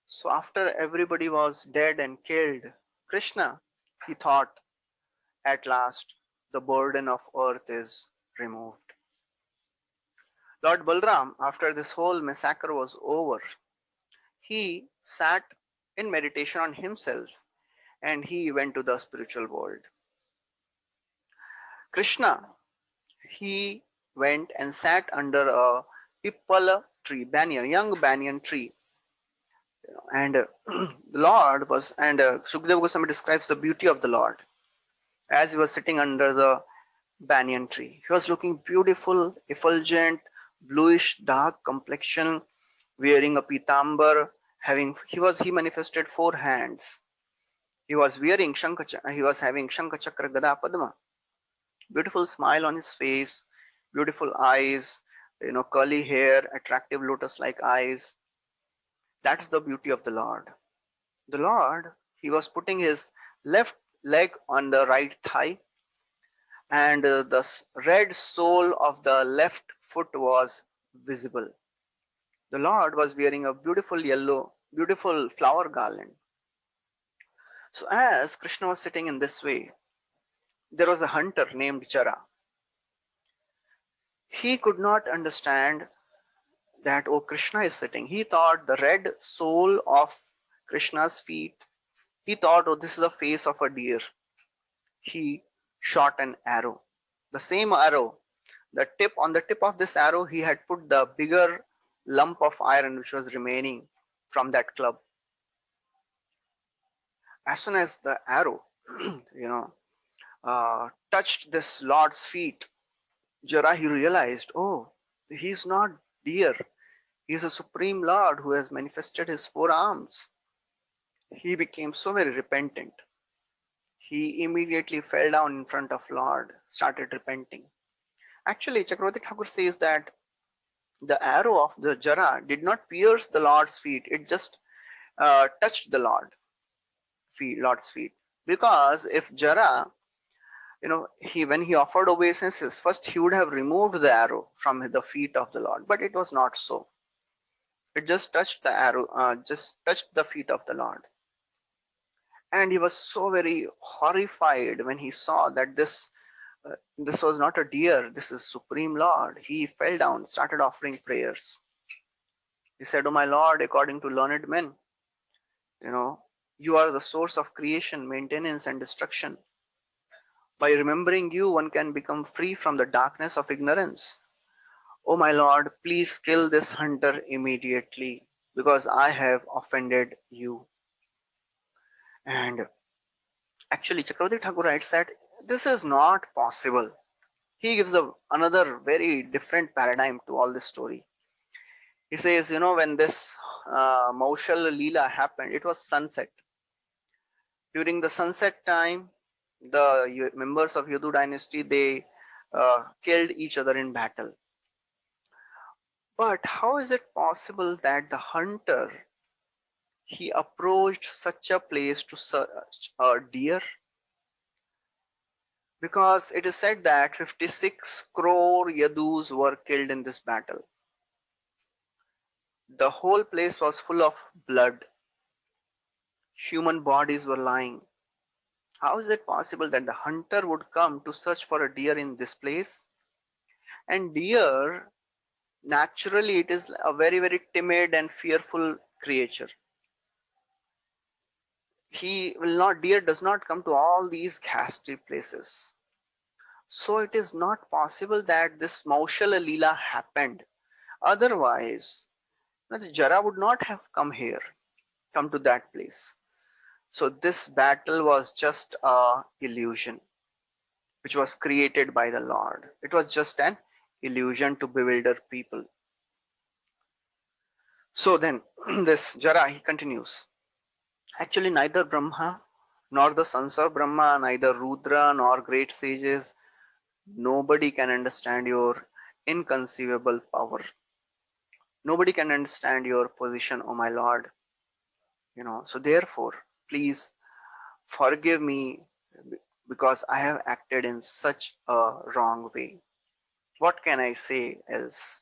So after everybody was dead and killed, Krishna, he thought, at last the burden of earth is removed. Lord Balram, after this whole massacre was over, he sat in meditation on himself and he went to the spiritual world. Krishna, he went and sat under a pipala tree, banyan, young banyan tree. And the Lord was, and Sukadeva Goswami describes the beauty of the Lord as he was sitting under the banyan tree. He was looking beautiful, effulgent, bluish dark complexion, wearing a pitambar, he manifested four hands. He was wearing he was having Shankha Chakra Gada Padma. Beautiful smile on his face, beautiful eyes, curly hair, attractive lotus-like eyes. That's the beauty of the Lord. The Lord, he was putting his left leg on the right thigh, and the red sole of the left foot was visible. The Lord was wearing a beautiful flower garland. So as Krishna was sitting in this way, there was a hunter named Jara. He could not understand that, oh, Krishna is sitting. He thought the red sole of Krishna's feet, he thought, oh, this is the face of a deer. He shot an arrow. The same arrow, on the tip of this arrow, he had put the bigger lump of iron which was remaining from that club. As soon as the arrow, touched this Lord's feet, Jara, he realized, oh, he's not deer. He is a supreme Lord who has manifested his four arms. He became so very repentant. He immediately fell down in front of Lord, started repenting. Actually, Chakravarti Thakur says that the arrow of the Jara did not pierce the Lord's feet. It just touched the Lord's feet. Because if Jara, when he offered obeisances, first he would have removed the arrow from the feet of the Lord, but it was not so. It just touched the arrow, just touched the feet of the Lord. And he was so very horrified when he saw that this was not a deer, this is Supreme Lord. He fell down, started offering prayers. He said, oh my Lord, according to learned men, you are the source of creation, maintenance, and destruction. By remembering you, one can become free from the darkness of ignorance. Oh my Lord, please kill this hunter immediately, because I have offended you. And actually, Chakravarti Thakur writes that this is not possible. He gives another very different paradigm to all this story. He says, when this Maushal Leela happened, it was sunset. During the sunset time, the members of Yadu dynasty, they killed each other in battle. But how is it possible that the hunter he approached such a place to search a deer? Because it is said that 56 crore Yadus were killed in this battle. The whole place was full of blood. Human bodies were lying. How is it possible that the hunter would come to search for a deer in this place? And deer, naturally, it is a very, very timid and fearful creature. Deer does not come to all these ghastly places. So it is not possible that this Maushala Leela happened. Otherwise, Jara would not have come to that place. So this battle was just a illusion which was created by the Lord. It was just an illusion to bewilder people. So then, this Jara, he continues. Actually, neither Brahma nor the sons of Brahma, neither Rudra nor great sages, nobody can understand your inconceivable power. Nobody can understand your position, O my Lord. So therefore, please forgive me because I have acted in such a wrong way. What can I say else?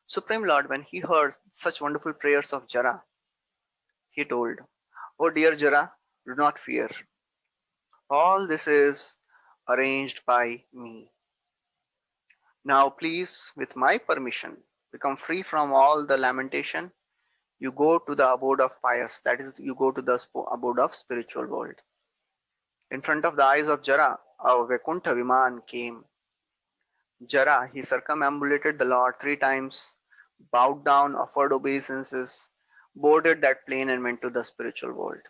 Supreme Lord, when he heard such wonderful prayers of Jara, he told, "Oh dear Jara, do not fear. All this is arranged by me. Now please, with my permission, become free from all the lamentation. You go to the abode of pious, that is, you go to the abode of spiritual world." In front of the eyes of Jara, a Vaikuntha Viman came. Jara, he circumambulated the Lord 3 times, bowed down, offered obeisances, boarded that plane and went to the spiritual world.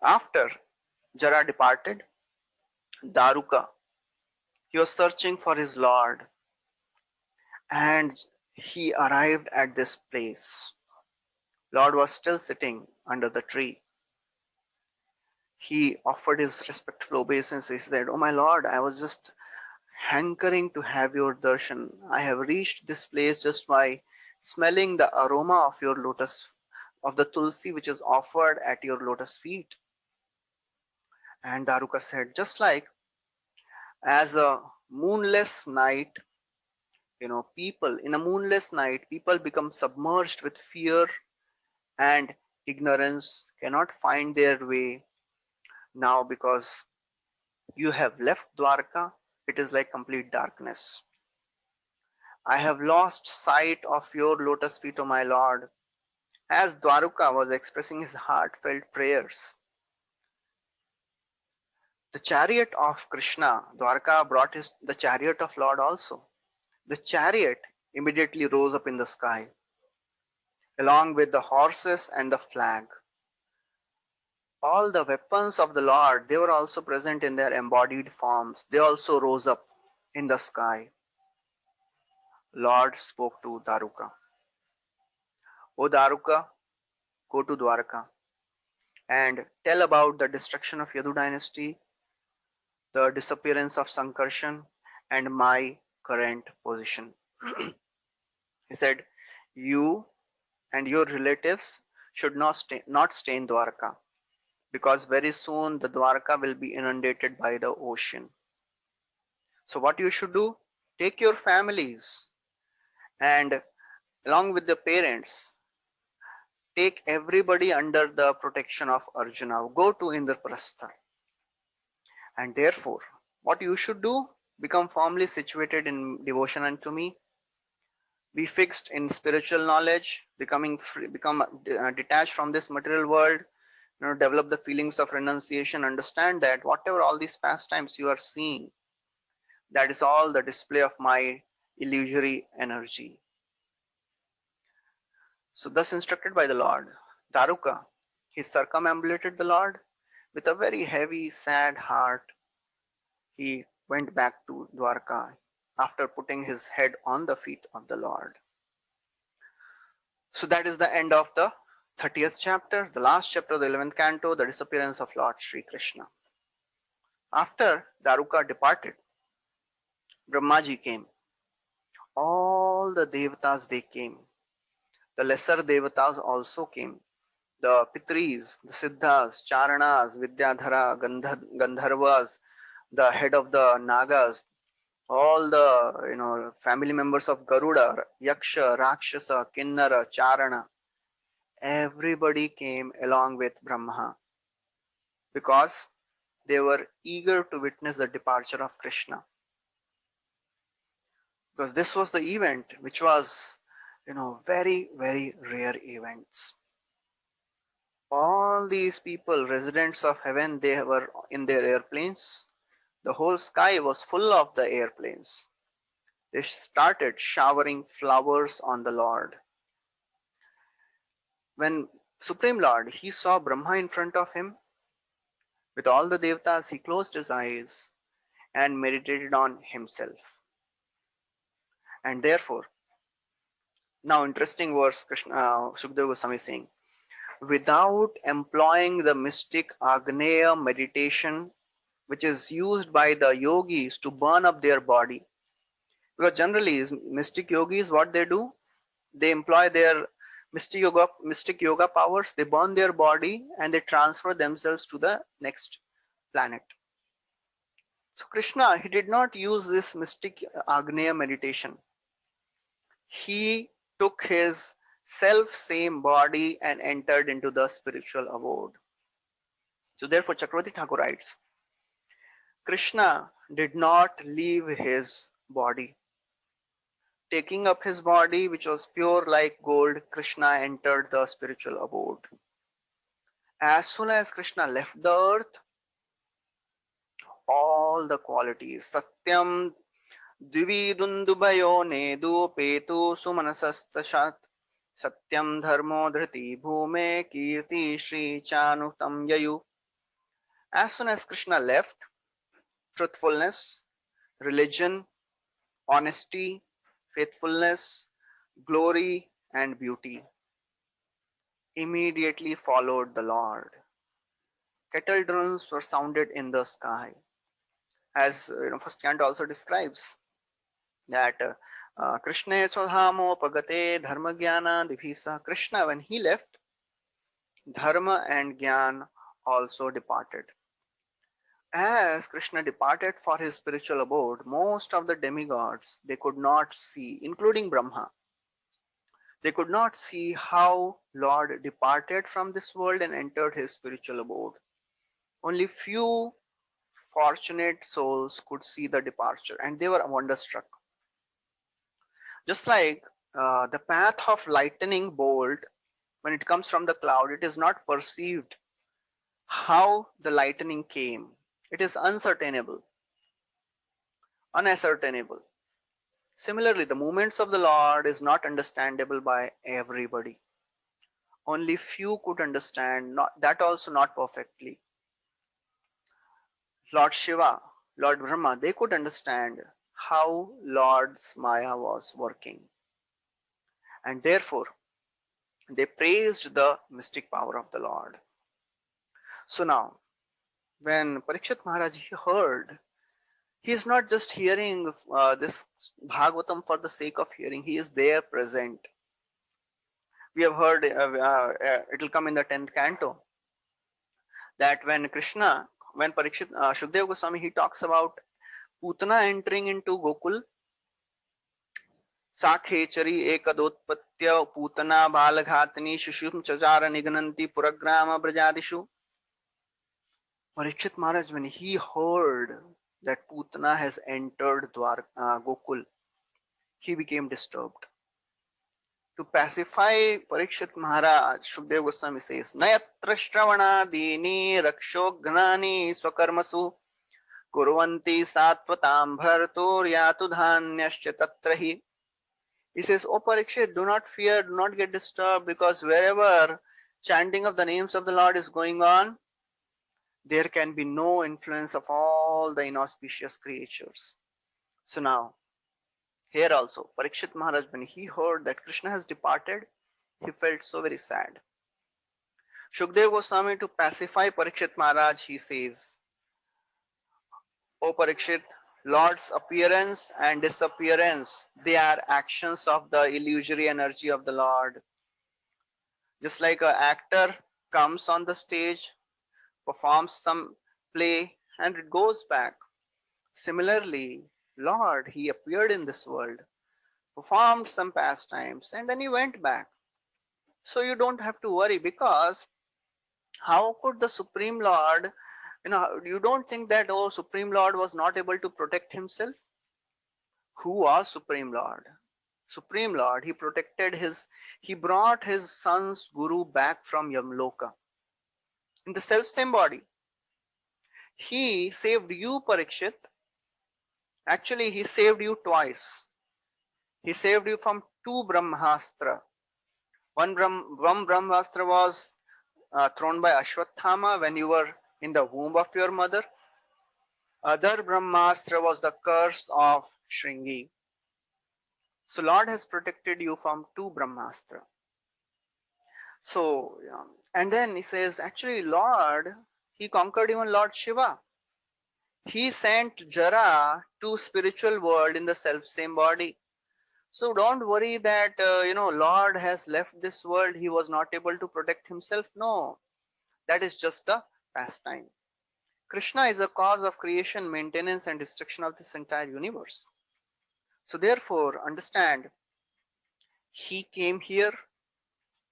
After Jara departed, Daruka, he was searching for his Lord and he arrived at this place. Lord was still sitting under the tree. He offered his respectful obeisance. He said, "Oh my Lord, I was just hankering to have your darshan. I have reached this place just by smelling the aroma of your lotus, of the tulsi which is offered at your lotus feet." And Daruka said, "Just like as a moonless night, people in a moonless night, people become submerged with fear and ignorance, cannot find their way. Now, because you have left Dwarka, it is like complete darkness. I have lost sight of your lotus feet, O my Lord." As Dwaruka was expressing his heartfelt prayers, the chariot of Krishna, Dwarka brought the chariot of Lord also. The chariot immediately rose up in the sky, along with the horses and the flag. All the weapons of the Lord, they were also present in their embodied forms. They also rose up in the sky. Lord spoke to Daruka. "O Daruka, go to Dwarka and tell about the destruction of Yadu dynasty, the disappearance of Sankarshan, and my current position." He said, "You and your relatives should not stay in Dwarka because very soon the Dwarka will be inundated by the ocean. So what you should do, take your families and along with the parents, take everybody under the protection of Arjuna. Go to Indraprastha. And therefore, what you should do, become firmly situated in devotion unto me, be fixed in spiritual knowledge, become detached from this material world, develop the feelings of renunciation, understand that whatever all these pastimes you are seeing, that is all the display of my illusory energy." So thus instructed by the Lord, Daruka, he circumambulated the Lord with a very heavy, sad heart. He went back to Dwarka after putting his head on the feet of the Lord. So that is the end of the 30th chapter, the last chapter of the 11th canto, the disappearance of Lord Sri Krishna. After Daruka departed, Brahmaji came. All the devatas, they came. The lesser devatas also came. the Pitris, the Siddhas, Charanas, Vidyadhara, Gandharvas, the head of the Nagas, all the family members of Garuda, Yaksha, Rakshasa, Kinnara, Charana, everybody came along with Brahma because they were eager to witness the departure of Krishna. Because this was the event which was, very, very rare events. All these people, residents of heaven, they were in their airplanes. The whole sky was full of the airplanes. They started showering flowers on the Lord. When Supreme Lord, he saw Brahma in front of him with all the devtas, he closed his eyes and meditated on himself. And therefore, now interesting verse Krishna Sukadeva Goswami is saying, without employing the mystic Agneya meditation, which is used by the yogis to burn up their body. Because generally, mystic yogis, what they do, they employ their mystic yoga powers, they burn their body and they transfer themselves to the next planet. So Krishna, he did not use this mystic Agneya meditation. He took his self same body and entered into the spiritual abode. So therefore Chakravarti Thakur writes, Krishna did not leave his body. Taking up his body, which was pure like gold, Krishna entered the spiritual abode. As soon as Krishna left the earth, all the qualities, Satyam Dividundubayo Nedu Petu Sumanasastashat Satyam Dharmo Dhriti Bhume Kirti Shri Chanutam Yayu. As soon as Krishna left, truthfulness, religion, honesty, faithfulness, glory, and beauty immediately followed the Lord. Kettle drums were sounded in the sky. As first canto also describes that Krishna Swadhamo Pagate Dharma Jnana Divisa. Krishna, when he left, Dharma and Jnana also departed. As Krishna departed for his spiritual abode, most of the demigods, they could not see, including Brahma, they could not see how Lord departed from this world and entered his spiritual abode. Only few fortunate souls could see the departure and they were wonderstruck. Just like the path of lightning bolt, when it comes from the cloud, it is not perceived how the lightning came. It is unascertainable. Similarly, the movements of the Lord is not understandable by everybody. Only few could understand, that also not perfectly. Lord Shiva, Lord Brahma, they could understand how Lord's Maya was working. And therefore, they praised the mystic power of the Lord. So now, when Parikshit Maharaj he heard, he is not just hearing this Bhagavatam for the sake of hearing, he is there present. We have heard, it will come in the 10th canto, that when Parikshit, Shukadeva Goswami, he talks about Putana entering into Gokul, Sakhechari ekadotpatya Putana balaghatani Shushum Chajara Nigananti Puragrama Brajadishu. Parikshit Maharaj, when he heard that Putana has entered Gokul, he became disturbed. To pacify Parikshit Maharaj, Shukadeva Goswami says, Nayatra Shravana Dini Rakshognani Swakarmasu Kurvanti Satvatam Bhartur Yatu Dhanyascha Tatrahi. He says, O Parikshit, do not fear, do not get disturbed, because wherever chanting of the names of the Lord is going on, there can be no influence of all the inauspicious creatures. So now, here also, Parikshit Maharaj, when he heard that Krishna has departed, he felt so very sad. Shukadeva Goswami, to pacify Parikshit Maharaj, he says, O Parikshit, Lord's appearance and disappearance, they are actions of the illusory energy of the Lord. Just like an actor, comes on the stage, performs some play, and it goes back. Similarly, Lord, he appeared in this world, performed some pastimes, and then he went back. So you don't have to worry, because how could the Supreme Lord, you don't think that, oh, Supreme Lord was not able to protect himself? Who was Supreme Lord? Supreme Lord, he brought his son's guru back from Yamloka in the self same body. He saved you, Parikshit. Actually, he saved you twice. He saved you from two Brahmastra. One Brahmastra was thrown by Ashwatthama when you were in the womb of your mother. Other Brahmastra was the curse of Shringi. So Lord has protected you from two Brahmastra. So, and then he says, actually, Lord, he conquered even Lord Shiva. He sent Jara to spiritual world in the self same body. So don't worry that, Lord has left this world. He was not able to protect himself. No, that is just a pastime. Krishna is the cause of creation, maintenance, and destruction of this entire universe. So therefore, understand, he came here,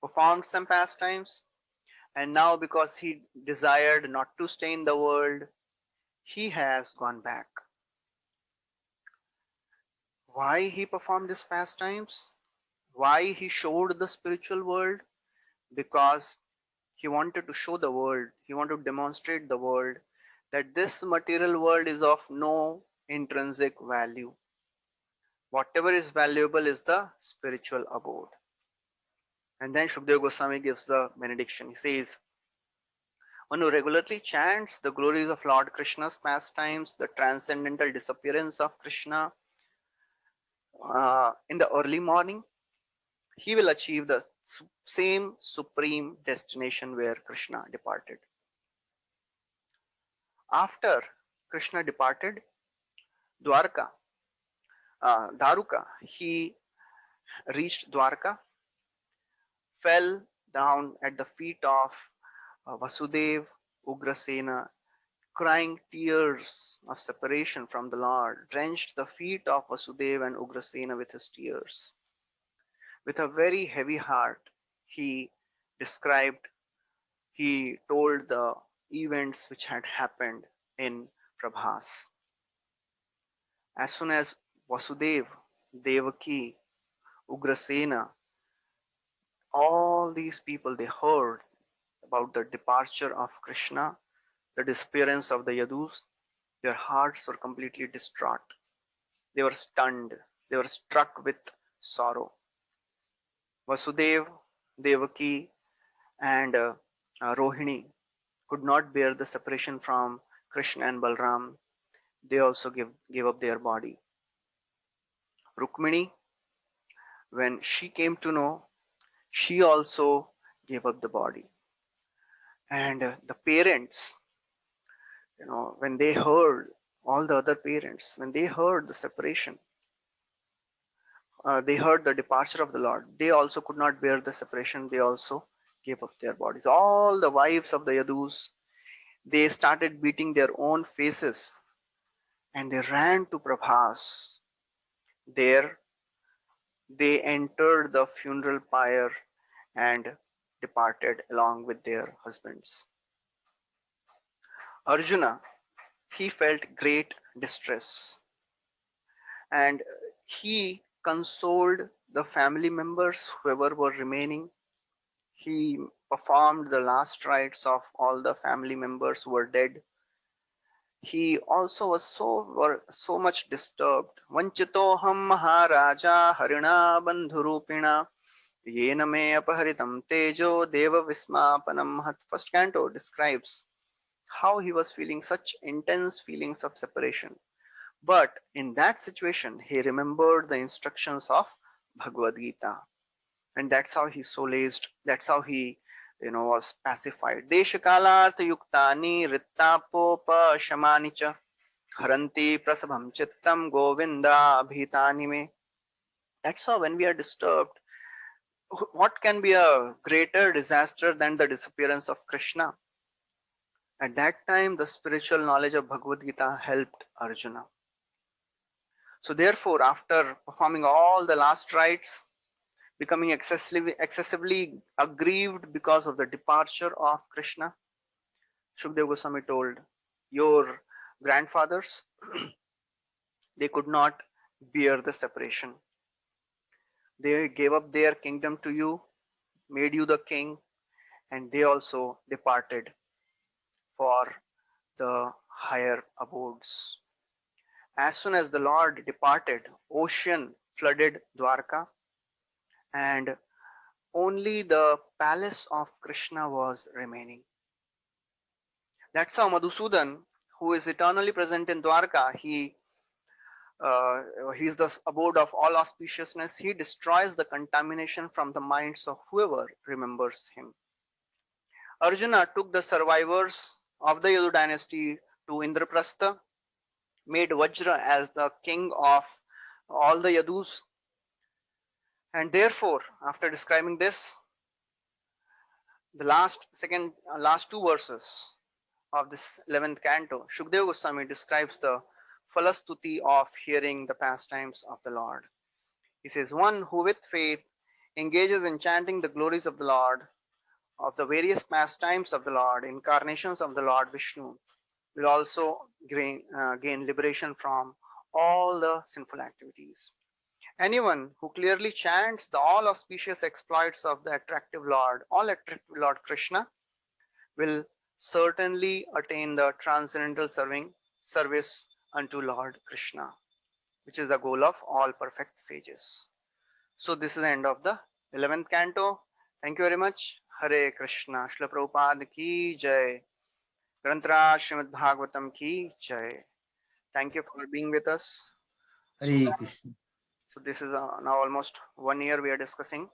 performed some pastimes, and now because he desired not to stay in the world, he has gone back. Why he performed these pastimes? Why he showed the spiritual world? Because he wanted to show the world, he wanted to demonstrate the world that this material world is of no intrinsic value. Whatever is valuable is the spiritual abode. And then Shukdev Goswami gives the benediction. He says, one who regularly chants the glories of Lord Krishna's pastimes, the transcendental disappearance of Krishna in the early morning, he will achieve the same supreme destination where Krishna departed. After Krishna departed, Daruka, he reached Dwarka, fell down at the feet of Vasudev, Ugrasena, crying tears of separation from the Lord, drenched the feet of Vasudev and Ugrasena with his tears. With a very heavy heart, he told the events which had happened in Prabhas. As soon as Vasudev, Devaki, Ugrasena, all these people, they heard about the departure of Krishna, the disappearance of the Yadus, their hearts were completely distraught. They were stunned. They were struck with sorrow. Vasudev, Devaki, and Rohini could not bear the separation from Krishna and Balram. They also gave up their body. Rukmini, when she came to know, she also gave up the body. And the parents, when they heard, all the other parents, when they heard the separation, they heard the departure of the Lord, they also could not bear the separation. They also gave up their bodies. All the wives of the Yadus, they started beating their own faces and they ran to Prabhas. There they entered the funeral pyre and departed along with their husbands. Arjuna, he felt great distress and he consoled the family members, whoever were remaining. He performed the last rites of all the family members who were dead. He also was so much disturbed. Vanchitoham Maharaja Harina Bandhurupina Yena me apaharitam tejo deva vismapanam hat. First canto describes how he was feeling such intense feelings of separation. But in that situation, he remembered the instructions of Bhagavad Gita. And that's how he solaced, that's how he was pacified. Deshakalartha yuktani rittapopa shamani cha haranti prasabham chittam govinda abhitani me. That's how when we are disturbed, What can be a greater disaster than the disappearance of Krishna? At that time, the spiritual knowledge of Bhagavad Gita helped Arjuna. So, therefore, after performing all the last rites, becoming excessively aggrieved because of the departure of Krishna, Shukdev Goswami told, your grandfathers, they could not bear the separation. They gave up their kingdom to you, made you the king, and they also departed for the higher abodes. As soon as the Lord departed, ocean flooded Dwarka, and only the palace of Krishna was remaining. That's how Madhusudan, who is eternally present in Dwarka, he is the abode of all auspiciousness. He destroys the contamination from the minds of whoever remembers him. Arjuna took the survivors of the Yadu dynasty to Indraprastha, made Vajra as the king of all the Yadus, and therefore, after describing this, the last two verses of this 11th canto, Shukdev Goswami describes the falastuti of hearing the pastimes of the Lord. He says, one who with faith engages in chanting the glories of the Lord, of the various pastimes of the Lord, incarnations of the Lord Vishnu, will also gain liberation from all the sinful activities. Anyone who clearly chants the all auspicious exploits of the attractive Lord Krishna, will certainly attain the transcendental service unto Lord Krishna, which is the goal of all perfect sages. So this is the end of the 11th canto. Thank you very much. Hare Krishna. Srila Prabhupada ki jai. Grantaraj Srimad Bhagavatam ki jai. Thank you for being with us. So, Hare Krishna. so this is now almost 1 year we are discussing